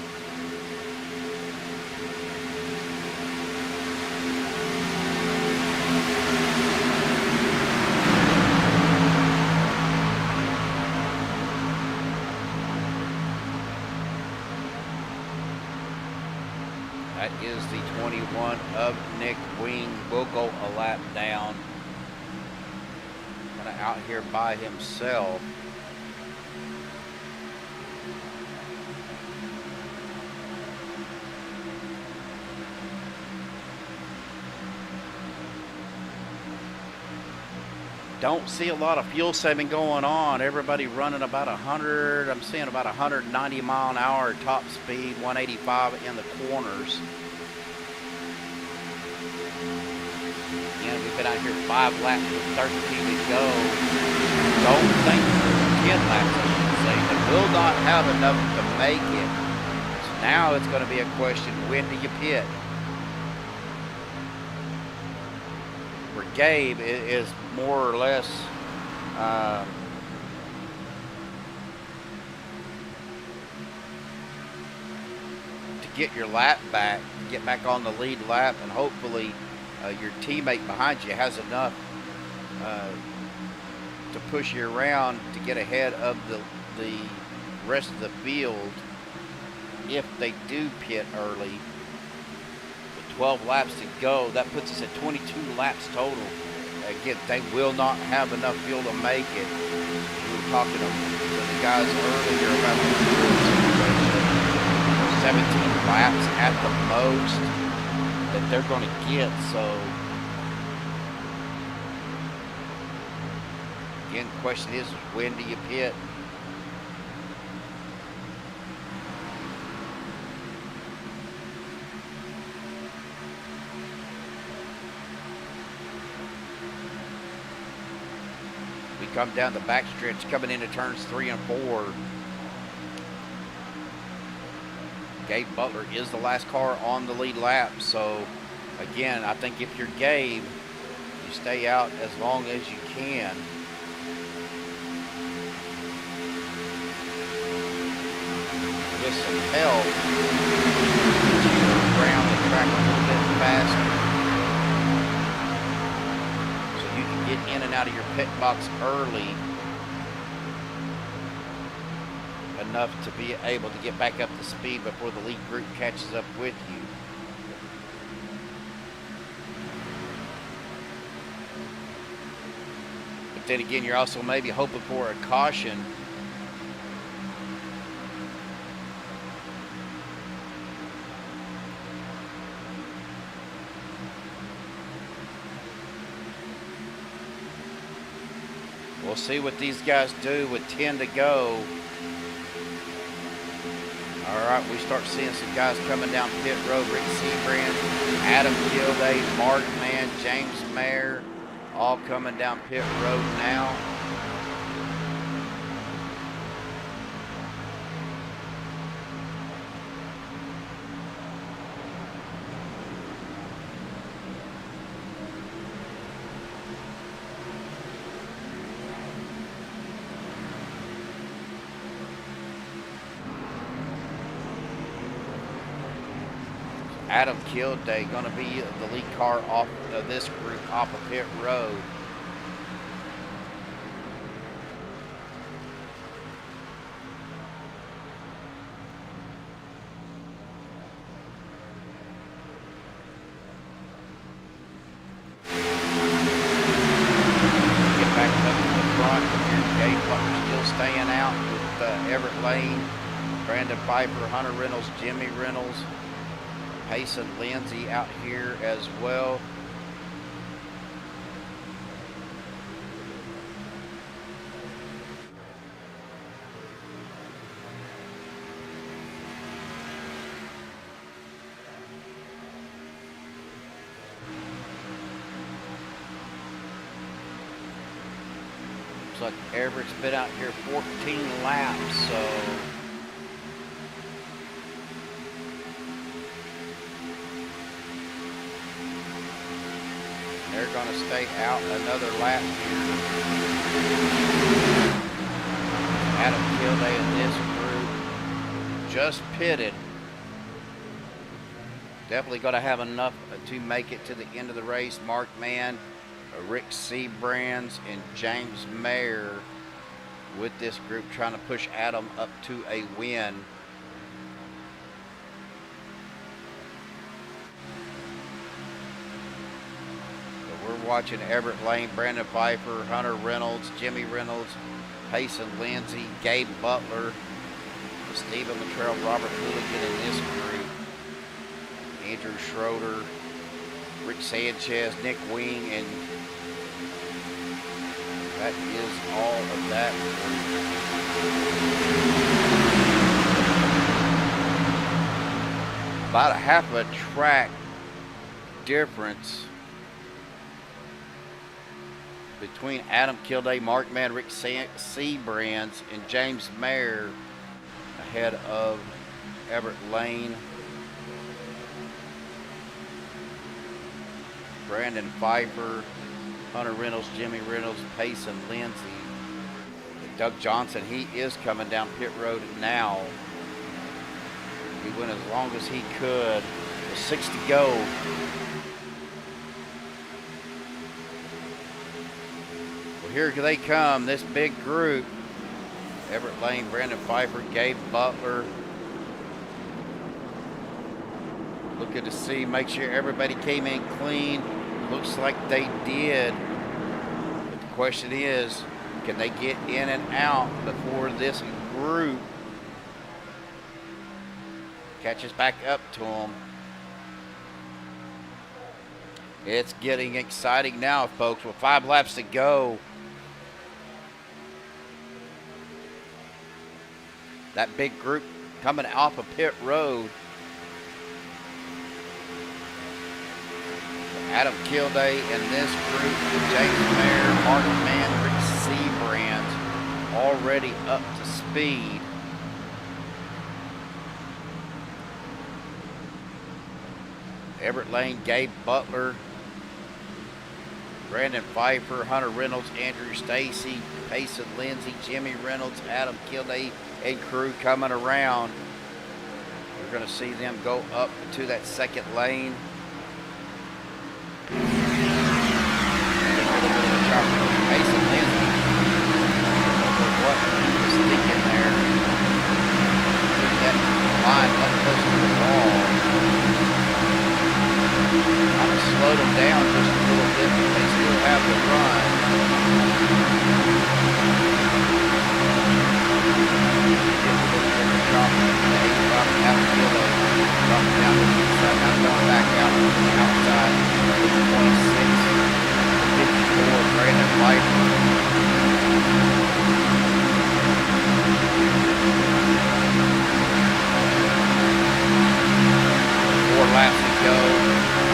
That is the 21 of Nick Wing. Will go a lap down. Out here by himself. Don't see a lot of fuel saving going on. Everybody running about 100. I'm seeing about 190 mile an hour top speed, 185 in the corners. We've been out here 5 laps with 13 to go. Don't think 10 laps, I should say. They will not have enough to make it. So now it's going to be a question, when do you pit? For Gabe, it is more or less to get your lap back, get back on the lead lap, and hopefully your teammate behind you has enough to push you around to get ahead of the rest of the field if they do pit early. With 12 laps to go, that puts us at 22 laps total. Again, they will not have enough fuel to make it. We were talking to the guys earlier about the fuel situation. 17 laps at the most that they're going to get, so again, the question is when do you pit? We come down the backstretch coming into turns 3 and 4. Gabe Butler is the last car on the lead lap, so again, I think if you're Gabe, you stay out as long as you can. With some help, around the track a little bit faster, so you can get in and out of your pit box early enough to be able to get back up to speed before the lead group catches up with you. But then again, you're also maybe hoping for a caution. We'll see what these guys do with 10 to go. All right, we start seeing some guys coming down pit road. Rick Seabrand, Adam Kilday, Mark Mann, James Mayer, all coming down pit road now. Adam Kilday going to be the lead car off of this group off of pit road. Get back up to the front. Gabe Butler still staying out with Everett Lane, Brandon Piper, Hunter Reynolds, Jimmy Reynolds. Payson Lindsay out here as well. Looks like Everett's been out here 14 laps, so they're going to stay out another lap here. Adam Kilday and this group just pitted. Definitely going to have enough to make it to the end of the race. Mark Mann, Rick Seabrands, and James Mayer with this group trying to push Adam up to a win. We're watching Everett Lane, Brandon Piper, Hunter Reynolds, Jimmy Reynolds, Payson Lindsay, Gabe Butler, Stephen Luttrell, Robert Hooligan in this group, Andrew Schroeder, Rick Sanchez, Nick Wing, and that is all of that group. About a half a track difference between Adam Kilday, Mark Mann, Rick Seabrands, and James Mayer ahead of Everett Lane, Brandon Pfeiffer, Hunter Reynolds, Jimmy Reynolds, Payson Lindsay. Doug Johnson, he is coming down pit road now. He went as long as he could. With 6 to go. here they come, this big group. Everett Lane, Brandon Pfeiffer, Gabe Butler. Looking to see, make sure everybody came in clean. Looks like they did. But the question is, can they get in and out before this group catches back up to them? It's getting exciting now, folks, with 5 laps to go. That big group coming off of pit road. Adam Kilday and this group, James Mayer, Mark Mandrick, Seabrand, already up to speed. Everett Lane, Gabe Butler, Brandon Pfeiffer, Hunter Reynolds, Andrew Stacy, Payson Lindsay, Jimmy Reynolds, Adam Kilday, and crew coming around. We're going to see them go up to that second lane. Payson Lindsay, what was thinking there? Put that line up close to the wall. Kind of slowed them down just a little bit, but they still have the run. Dropping down to the inside, now going back out to the outside. 26, 54, Brandon Pfeiffer. 4 laps to go.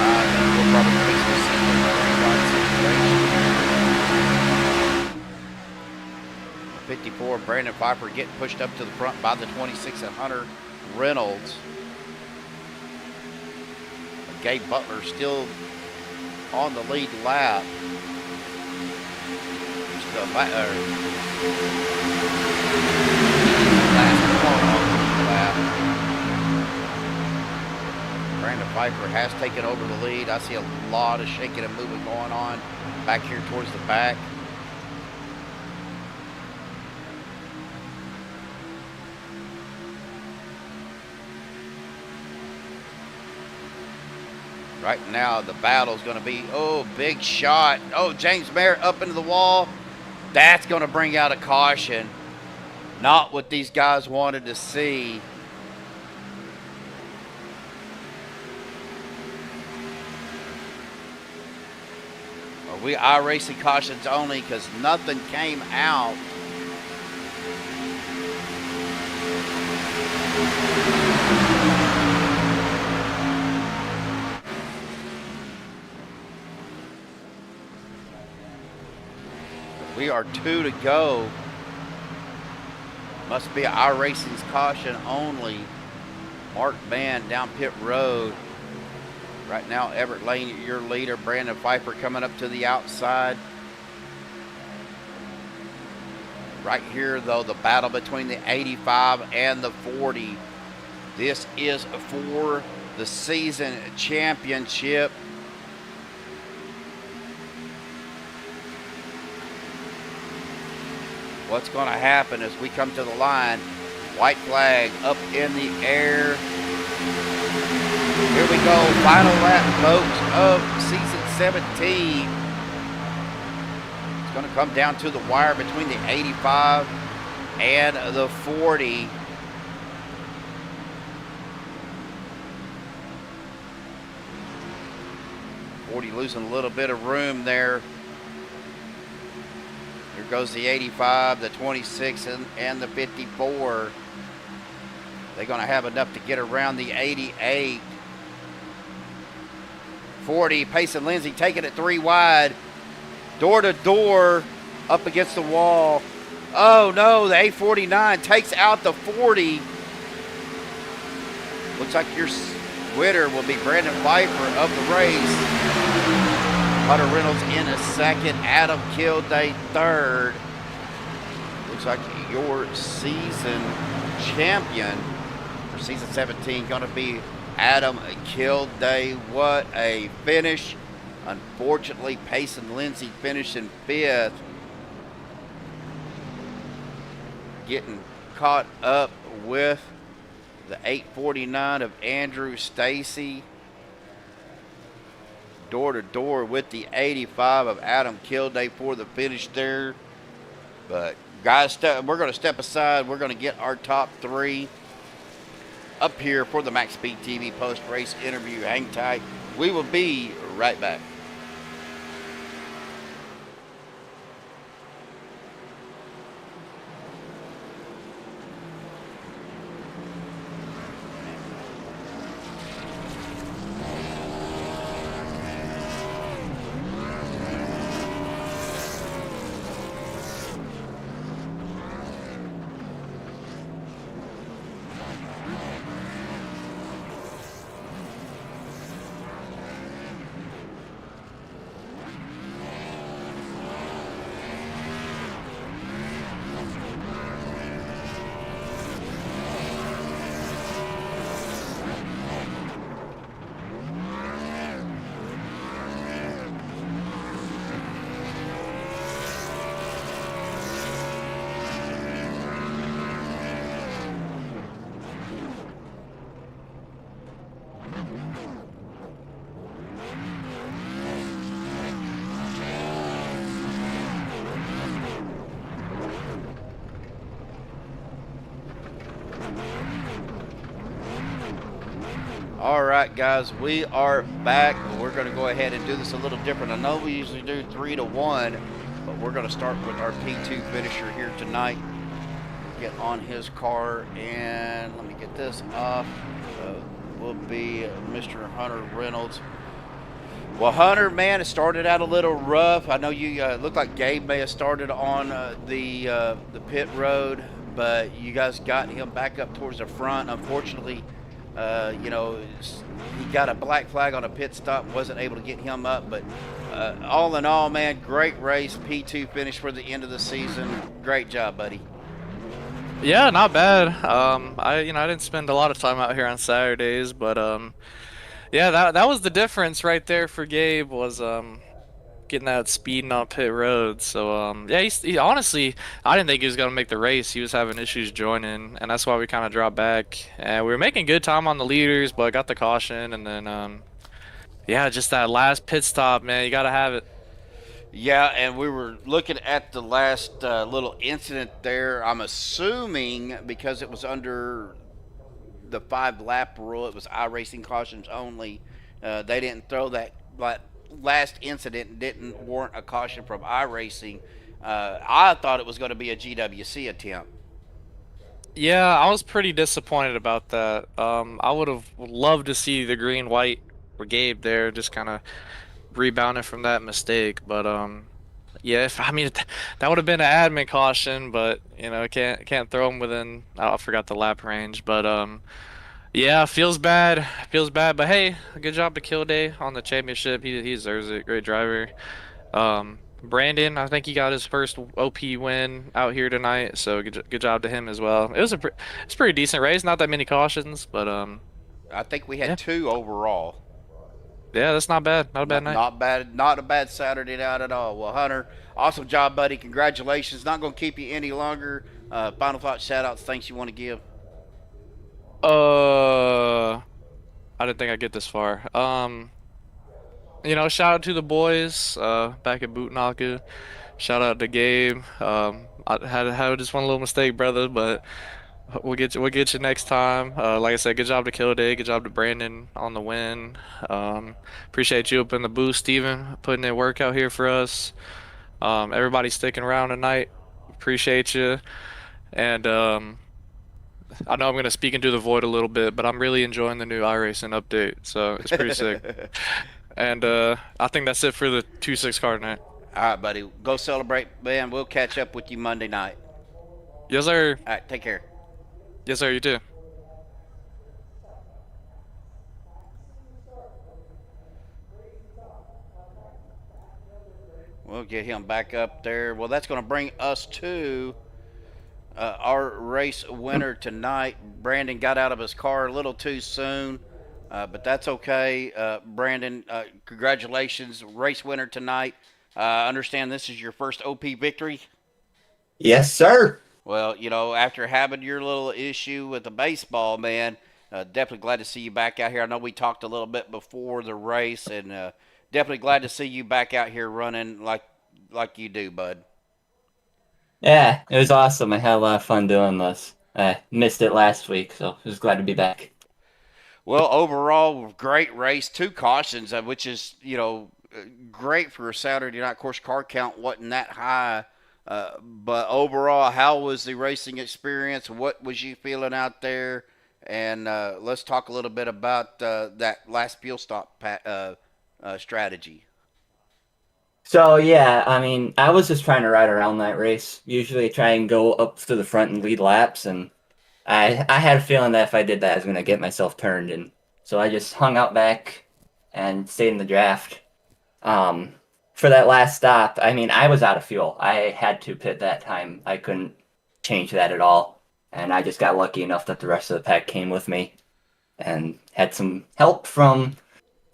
I think we'll probably fix this in the rerun situation. 54, Brandon Pfeiffer getting pushed up to the front by the 26 and Hunter Reynolds. Gabe Butler still on the lead lap. Still back, last one on the lead lap. Brandon Pfeiffer has taken over the lead. I see a lot of shaking and moving going on back here towards the back. Right now, the battle's going to be, oh, big shot. Oh, James Mayer up into the wall. That's going to bring out a caution. Not what these guys wanted to see. Are we iRacing cautions only because nothing came out? We are 2 to go. Must be iRacing's caution only. Mark Mann down pit road. Right now, Everett Lane, your leader. Brandon Pfeiffer coming up to the outside. Right here, though, the battle between the 85 and the 40. This is for the season championship. What's going to happen as we come to the line? White flag up in the air. Here we go, final lap, folks, of season 17. It's going to come down to the wire between the 85 and the 40. Losing a little bit of room there. Here goes the 85, the 26, and the 54. They're going to have enough to get around the 88. 40, Payson Lindsay taking it 3 wide. Door to door, up against the wall. Oh no, the A49 takes out the 40. Looks like your winner will be Brandon Pfeiffer of the race. Hunter Reynolds in a second, Adam Kilday third. Looks like your season champion for season 17 going to be Adam Kilday. What a finish. Unfortunately, Payson Lindsay finished in 5th. getting caught up with the 849 of Andrew Stacy. Door to door with the 85 of Adam Kilday for the finish there. But guys, we're going to step aside. We're going to get our top 3 up here for the Maxspeed TV post-race interview. Hang tight. We will be right back. All right, guys, we are back. We're going to go ahead and do this a little different. I know we usually do 3 to 1, but we're going to start with our P2 finisher here tonight. Get on his car, and let me get this off. Will be Mr. Hunter Reynolds. Well, Hunter, man, it started out a little rough. I know you looked like Gabe may have started on the pit road, but you guys got him back up towards the front. Unfortunately, you know, he got a black flag on a pit stop and wasn't able to get him up. But all in all, man, great race. P2 finish for the end of the season. Great job, buddy. Yeah, not bad. I didn't spend a lot of time out here on Saturdays, but yeah, that was the difference right there for Gabe, was getting that speeding on pit road. So yeah, he honestly, I didn't think he was gonna make the race. He was having issues joining, and that's why we kind of dropped back. And we were making good time on the leaders, but got the caution, and then yeah, just that last pit stop, man, you gotta have it. Yeah, and we were looking at the last little incident there. I'm assuming because it was under the 5-lap rule, it was iRacing cautions only. They didn't throw that last incident, didn't warrant a caution from iRacing. I thought it was going to be a GWC attempt. Yeah, I was pretty disappointed about that. I would have loved to see the green-white for Gabe there, just kind of rebounding from that mistake. But yeah, that would have been an admin caution, but you know, can't throw him within, I forgot the lap range. But yeah, feels bad, but hey, good job to Kilday on the championship. He deserves it. Great driver. Brandon, I think he got his first OP win out here tonight, so good job to him as well. It's a pretty decent race, not that many cautions, but I think we had yeah. 2 overall. Yeah, that's not bad. Not a bad night. Not a bad Saturday night at all. Well, Hunter, awesome job, buddy. Congratulations. Not going to keep you any longer. Final thoughts, shout-outs, thanks you want to give. I didn't think I'd get this far. You know, shout out to the boys back at Buttkicker. Shout out to Gabe. I had just one little mistake, brother, but we'll get you next time. Like I said, good job to Kilday, good job to Brandon on the win. Appreciate you up in the booth, Steven, putting in work out here for us. Everybody sticking around tonight, appreciate you. And I know I'm going to speak into the void a little bit, but I'm really enjoying the new iRacing update, so it's pretty sick. And I think that's it for the 2-6 car tonight. All right, buddy. Go celebrate, man. We'll catch up with you Monday night. Yes, sir. All right, take care. Yes, sir, you too. We'll get him back up there. Well, that's going to bring us to our race winner tonight. Brandon got out of his car a little too soon, but that's okay. Brandon, congratulations. Race winner tonight. I understand this is your first OP victory? Yes, sir. Well, after having your little issue with the baseball, man, definitely glad to see you back out here. I know we talked a little bit before the race, and definitely glad to see you back out here running like you do, bud. Yeah, it was awesome. I had a lot of fun doing this. I missed it last week, so I was glad to be back. Well, overall, great race. 2 cautions, which is, great for a Saturday night. Of course, car count wasn't that high. But overall, how was the racing experience? What was you feeling out there? And let's talk a little bit about that last fuel stop strategy. So yeah, I mean, I was just trying to ride around that race. Usually try and go up to the front and lead laps, and I had a feeling that if I did that, I was gonna get myself turned, and so I just hung out back and stayed in the draft. For that last stop, I mean, I was out of fuel. I had to pit that time. I couldn't change that at all, and I just got lucky enough that the rest of the pack came with me, and had some help from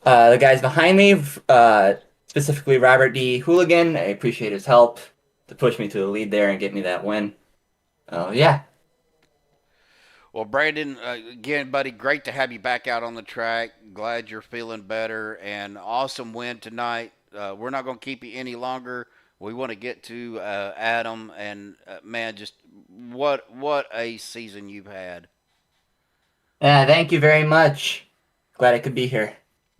the guys behind me. Specifically Robert D. Hooligan. I appreciate his help to push me to the lead there and get me that win. Yeah. Well, Brandon, again, buddy, great to have you back out on the track. Glad you're feeling better, and awesome win tonight. We're not going to keep you any longer. We want to get to Adam, and man, just what a season you've had. Thank you very much. Glad I could be here.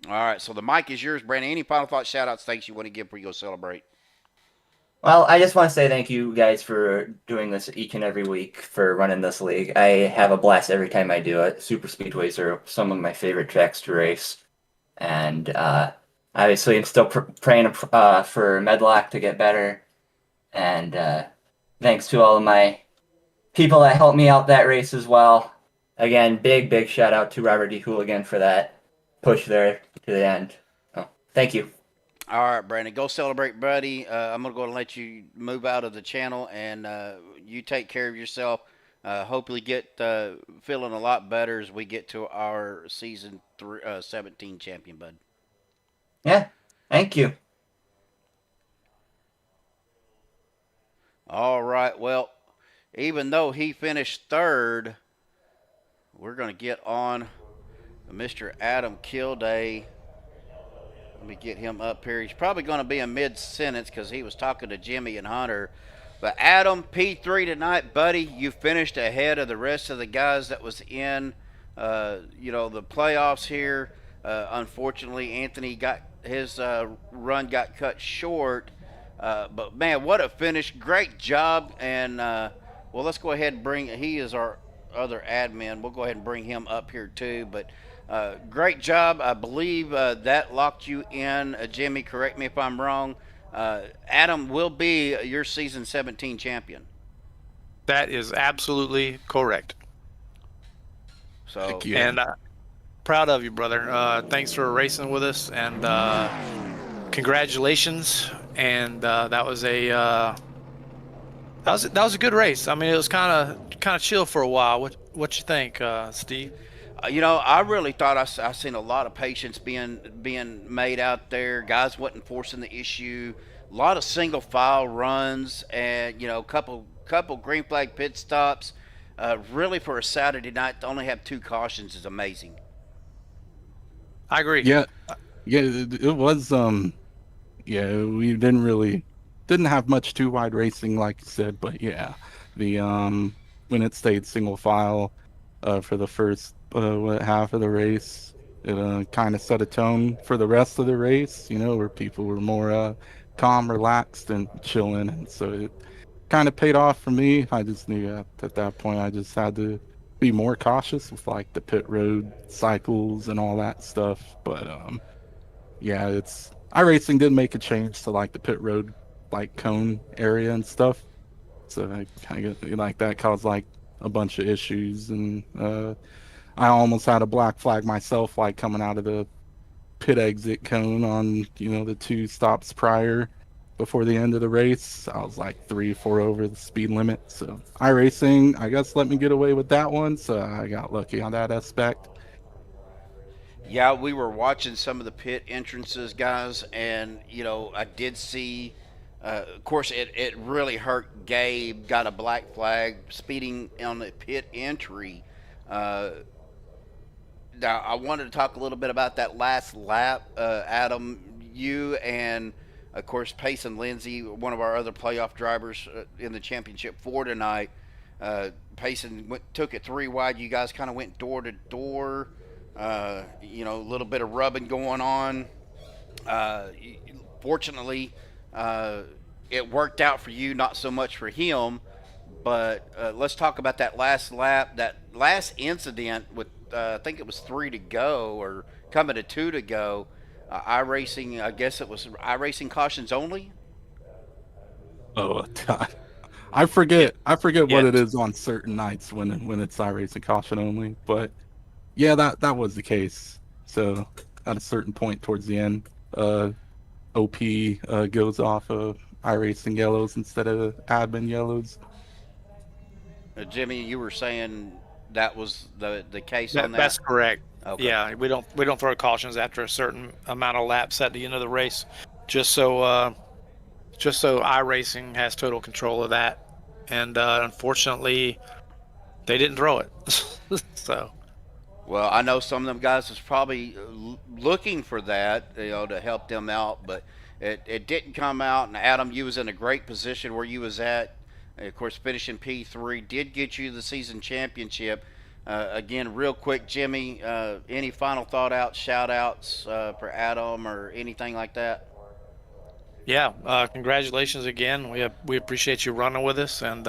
All right, so the mic is yours, Brandon. Any final thoughts, shout-outs, thanks you want to give before you go celebrate? Well, I just want to say thank you guys for doing this each and every week, for running this league. I have a blast every time I do it. Super speedways are some of my favorite tracks to race. And obviously I'm still praying for Medlock to get better. And thanks to all of my people that helped me out that race as well. Again, big shout out to Robert D. Hooligan for that push there to the end. Oh, thank you. All right, Brandon, go celebrate, buddy. I'm going to go and let you move out of the channel, and you take care of yourself. Hopefully get feeling a lot better as we get to our season 17 champion, bud. Yeah, thank you. All right, well, even though he finished third, we're going to get on Mr. Adam Kilday. Let me get him up here. He's probably going to be in mid-sentence because he was talking to Jimmy and Hunter. But Adam, P3 tonight, buddy. You finished ahead of the rest of the guys that was in, the playoffs here. Unfortunately, Anthony got his run got cut short. But, man, what a finish. Great job. And, let's go ahead and he is our other admin. We'll go ahead and bring him up here too. But great job. I believe that locked you in. Jimmy, correct me if I'm wrong. Adam will be your season 17 champion. That is absolutely correct. So, Thank you. And proud of you, brother. Thanks for racing with us, and congratulations. And that was a good race. I mean, it was kind of chill for a while. What you think, Steve? I really thought I seen a lot of patience being made out there. Guys wasn't forcing the issue. A lot of single file runs, and couple green flag pit stops. Really, for a Saturday night to only have 2 cautions is amazing. I agree. Yeah, it was. Yeah, we didn't have much too wide racing, like you said, but yeah, the when it stayed single file for the first half of the race, it kind of set a tone for the rest of the race. Where people were more calm, relaxed, and chilling, and so it kind of paid off for me. I just knew at that point I just had to be more cautious with like the pit road cycles and all that stuff. But yeah, iRacing did make a change to like the pit road like cone area and stuff. So I kind of like that caused like a bunch of issues, and I almost had a black flag myself, like coming out of the pit exit cone on the 2 stops prior before the end of the race. I was like 3-4 over the speed limit. So iRacing, I guess, let me get away with that one. So I got lucky on that aspect. Yeah, we were watching some of the pit entrances, guys, and I did see Of course, it really hurt Gabe. Got a black flag speeding on the pit entry. Uh, Now, I wanted to talk a little bit about that last lap. Adam, you and, of course, Payson Lindsay, one of our other playoff drivers in the championship for tonight. Payson took it 3 wide. You guys kind of went door to door. A little bit of rubbing going on. Fortunately, it worked out for you, not so much for him. But let's talk about that last lap, that last incident with, I think it was 3 to go or coming to 2 to go. iRacing, I guess it was iRacing cautions only. Oh God, I forget what it is on certain nights when it's iRacing caution only. But yeah, that was the case. So at a certain point towards the end, OP goes off of iRacing yellows instead of admin yellows. Jimmy, you were saying that was the case on that? That's correct. Okay. Yeah, we don't throw cautions after a certain amount of laps at the end of the race, just so iRacing has total control of that. And unfortunately, they didn't throw it. So. Well, I know some of them guys was probably looking for that, to help them out, but it didn't come out. And Adam, you was in a great position where you was at. Of course, finishing P3 did get you the season championship. Again, real quick, Jimmy, any final shout outs for Adam or anything like that? Yeah, congratulations again. We appreciate you running with us, and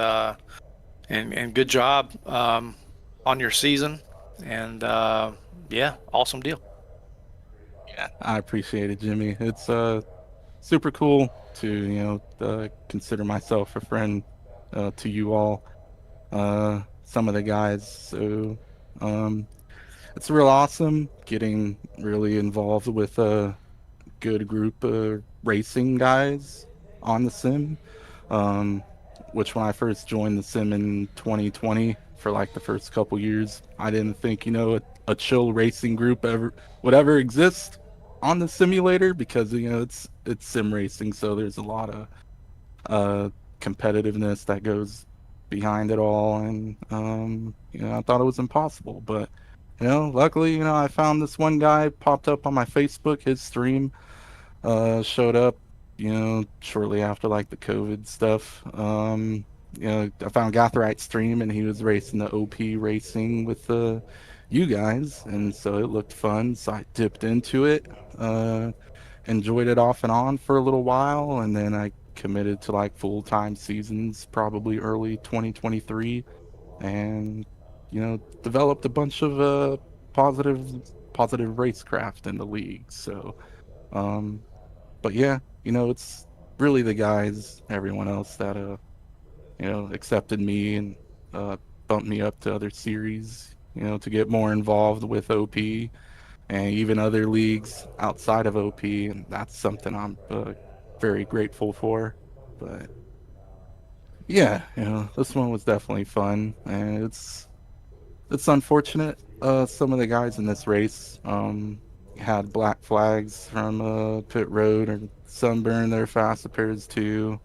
good job on your season. And yeah, awesome deal. Yeah, I appreciate it, Jimmy. It's super cool to consider myself a friend to you all, some of the guys. So it's real awesome getting really involved with a good group of racing guys on the sim, which when I first joined the sim in 2020, for like the first couple years, I didn't think a chill racing group would ever exist on the simulator, because it's sim racing, so there's a lot of competitiveness that goes behind it all. And I thought it was impossible, but luckily I found this one guy, popped up on my Facebook. His stream showed up shortly after like the COVID stuff. I found Gatherite's stream, and he was racing the OP racing with you guys, and so it looked fun, so I dipped into it, enjoyed it off and on for a little while, and then I committed to like full-time seasons probably early 2023, and developed a bunch of positive racecraft in the league. So but yeah, it's really the guys, everyone else that accepted me and bumped me up to other series, to get more involved with OP and even other leagues outside of OP, and that's something I'm very grateful for. But yeah, this one was definitely fun, and it's unfortunate. Some of the guys in this race had black flags from pit road, or sunburn their fast appears to,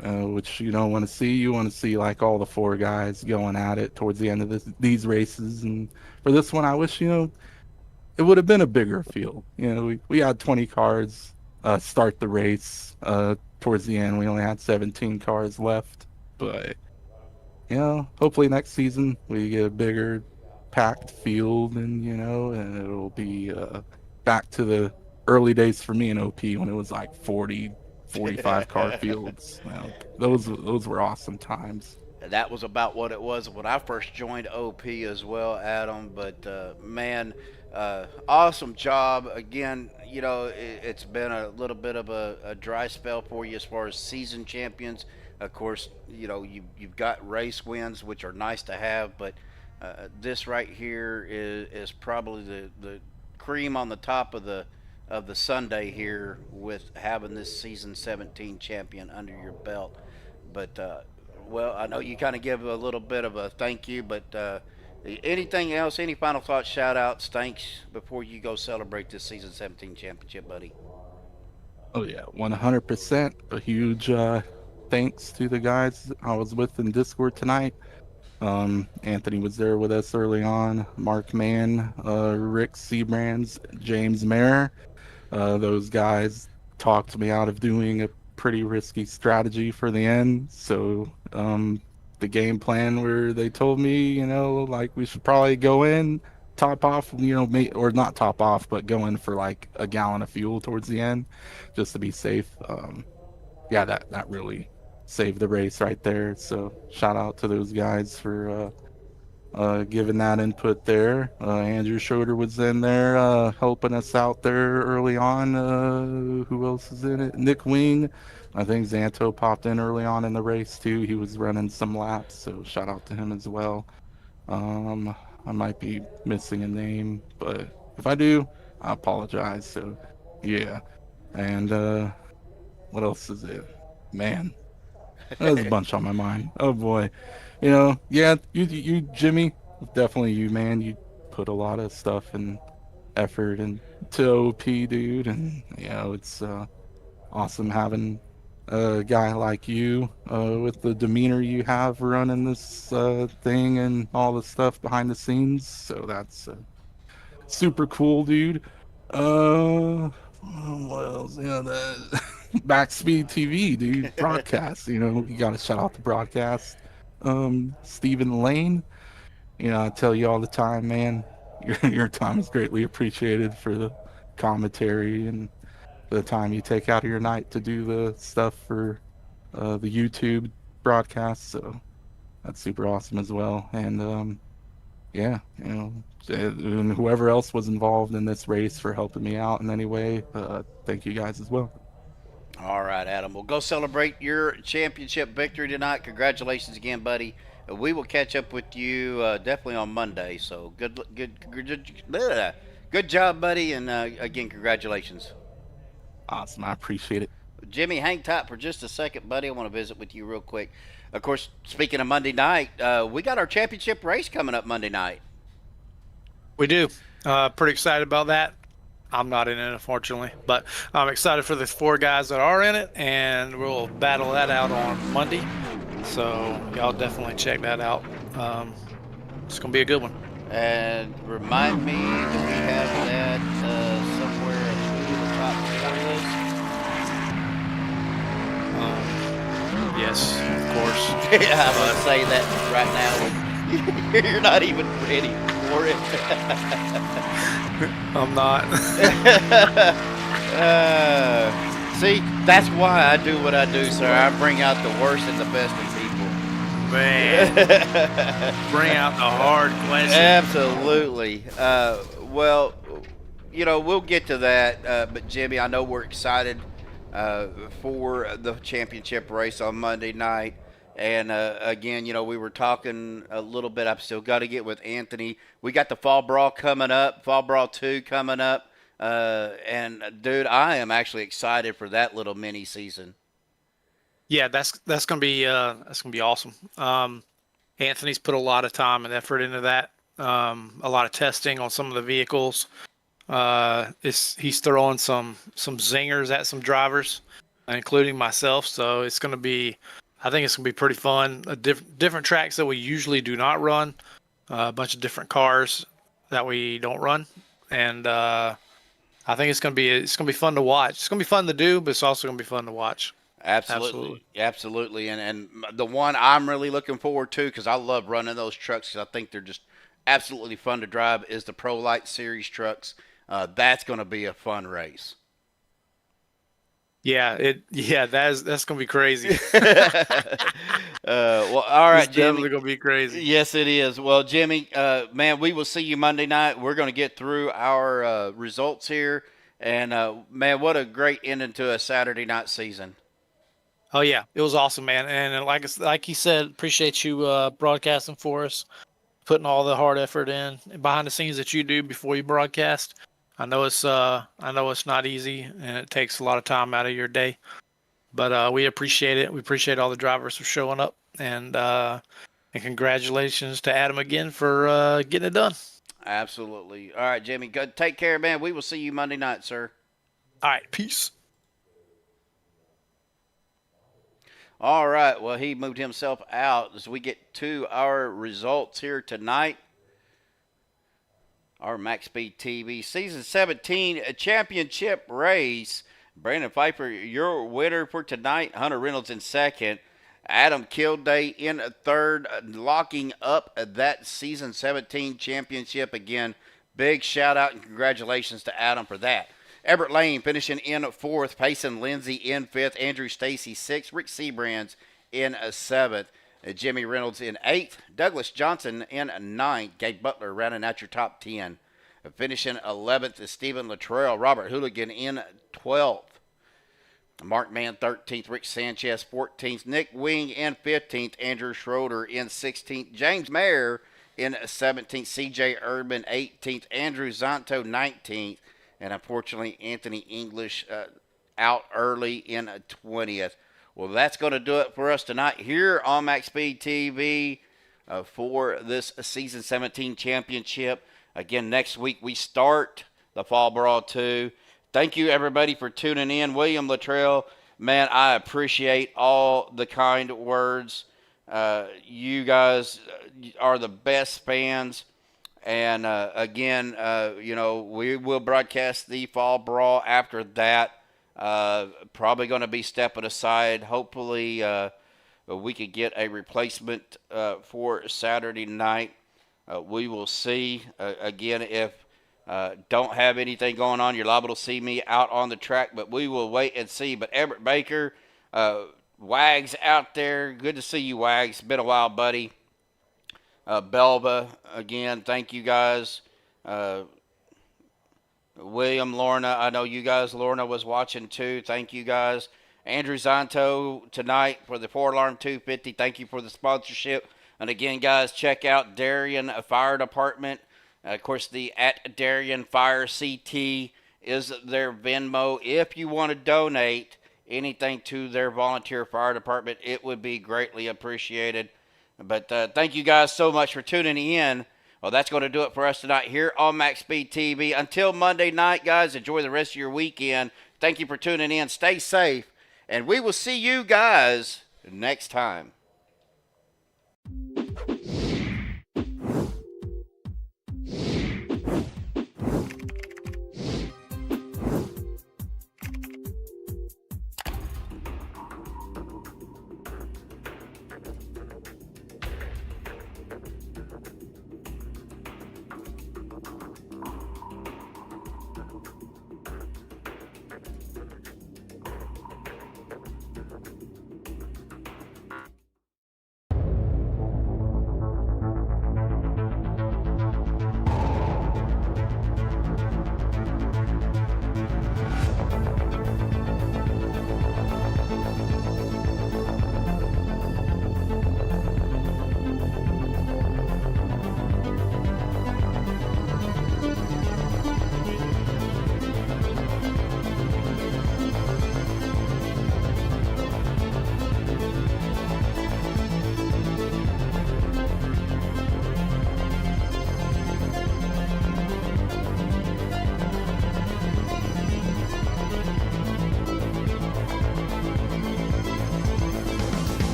which you don't want to see. You want to see like all the 4 guys going at it towards the end of these races. And for this one, I wish it would have been a bigger field. We had 20 cars start the race. Towards the end, we only had 17 cars left. But hopefully next season we get a bigger packed field, and and it'll be back to the early days for me in OP when it was like 45 car fields. Those were awesome times. That was about what it was when I first joined OP as well, Adam. But man, awesome job again. It's been a little bit of a dry spell for you as far as season champions. Of course, you've got race wins, which are nice to have, but this right here is probably the cream on the top of the Sunday here, with having this season 17 champion under your belt. But well, I know you kind of give a little bit of a thank you, but anything else, any final thoughts, shout outs, thanks before you go celebrate this season 17 championship, buddy? Oh yeah, 100%. A huge thanks to the guys I was with in Discord tonight. Anthony was there with us early on. Mark Mann, Rick Seabrands, James Mayer. Those guys talked me out of doing a pretty risky strategy for the end. So the game plan where they told me, like we should probably go in, top off, or not top off, but go in for like a gallon of fuel towards the end, just to be safe. Yeah, that really saved the race right there. So shout out to those guys for giving that input there. Andrew Schroeder was in there helping us out there early on. Who else is in it? Nick Wing. I think Xanto popped in early on in the race too. He was running some laps, so shout out to him as well. I might be missing a name, but if I do, I apologize. So yeah. And what else is it? Man, there's a bunch on my mind. Oh boy. Yeah, you Jimmy, definitely you, man. You put a lot of stuff and effort into OP, dude, and it's awesome having a guy like you with the demeanor you have running this thing and all the stuff behind the scenes. So that's super cool, dude. What else? The Maxspeed TV, dude, broadcast. You got to shout out the broadcast. Stephen Lane, I tell you all the time, man, your time is greatly appreciated for the commentary and the time you take out of your night to do the stuff for the YouTube broadcast. So that's super awesome as well. And yeah, and whoever else was involved in this race for helping me out in any way, thank you guys as well. All right, Adam. Well, go celebrate your championship victory tonight. Congratulations again, buddy. We will catch up with you definitely on Monday. So good job, buddy. And again, congratulations. Awesome. I appreciate it. Jimmy, hang tight for just a second, buddy. I want to visit with you real quick. Of course, speaking of Monday night, we got our championship race coming up Monday night. We do. Pretty excited about that. I'm not in it, unfortunately, but I'm excited for the 4 guys that are in it, and we'll battle that out on Monday. So y'all definitely check that out. It's going to be a good one. And remind me that we have that somewhere at the top of the Yes, of course. Yeah, I'm going to say that right now. You're not even ready for it. I'm not. See, that's why I do what I do, sir. I bring out the worst and the best in people. Man. Bring out the hard questions. Absolutely. Well, we'll get to that. But, Jimmy, I know we're excited for the championship race on Monday night. And, again, we were talking a little bit. I've still got to get with Anthony. We got the Fall Brawl coming up, Fall Brawl 2 coming up. And, dude, I am actually excited for that little mini season. Yeah, that's gonna be awesome. Anthony's put a lot of time and effort into that. A lot of testing on some of the vehicles. He's throwing some zingers at some drivers, including myself. So it's gonna be. I think it's going to be pretty fun. Different tracks that we usually do not run. A bunch of different cars that we don't run. And I think it's going to be fun to watch. It's going to be fun to do, but it's also going to be fun to watch. Absolutely. And the one I'm really looking forward to, because I love running those trucks, because I think they're just absolutely fun to drive, is the Pro Light Series trucks. That's going to be a fun race. Yeah, that's gonna be crazy. Well, all right, it's Jimmy. Definitely gonna be crazy. Yes, it is. Well, Jimmy, man, we will see you Monday night. We're gonna get through our results here, and man, what a great ending to a Saturday night season. Oh yeah, it was awesome, man. And like he said, appreciate you broadcasting for us, putting all the hard effort in behind the scenes that you do before you broadcast. I know it's not easy, and it takes a lot of time out of your day, but we appreciate it. We appreciate all the drivers for showing up, and congratulations to Adam again for getting it done. Absolutely. All right, Jimmy, go take care, man. We will see you Monday night, sir. All right, peace. All right. Well, he moved himself out as we get to our results here tonight. Our Maxspeed TV Season 17 Championship race. Brandon Pfeiffer, your winner for tonight. Hunter Reynolds in second. Adam Kilday in third, locking up that Season 17 championship again. Big shout out and congratulations to Adam for that. Everett Lane finishing in fourth. Payson Lindsay in fifth. Andrew Stacy sixth. Rick Sebrands in seventh. Jimmy Reynolds in eighth. Douglas Johnson in ninth. Gabe Butler rounding out your top 10. Finishing 11th is Stephen Luttrell. Robert Hooligan in 12th. Mark Mann 13th. Rick Sanchez 14th. Nick Wing in 15th. Andrew Schroeder in 16th. James Mayer in 17th. CJ Urban 18th. Andrew Zonto 19th. And unfortunately, Anthony English out early in 20th. Well, that's going to do it for us tonight here on Maxspeed TV for this Season 17 championship. Again, next week we start the Fall Brawl 2. Thank you, everybody, for tuning in. William Luttrell, man, I appreciate all the kind words. You guys are the best fans. And, again, we will broadcast the Fall Brawl after that. Probably going to be stepping aside. Hopefully we could get a replacement for Saturday night. We will see. Again, if don't have anything going on, you're liable to see me out on the track, but we will wait and see. But Everett Baker, Wags out there. Good to see you, Wags. Been a while, buddy. Belva, again, thank you guys. William, Lorna, I know you guys, Lorna was watching too. Thank you guys. Andrew Zonto tonight for the 4-alarm 250. Thank you for the sponsorship. And again, guys, check out Darien Fire Department. Of course, the at Darien Fire CT is their Venmo. If you want to donate anything to their volunteer fire department, it would be greatly appreciated. But thank you guys so much for tuning in. Well, that's going to do it for us tonight here on Maxspeed TV. Until Monday night, guys, enjoy the rest of your weekend. Thank you for tuning in. Stay safe. And we will see you guys next time.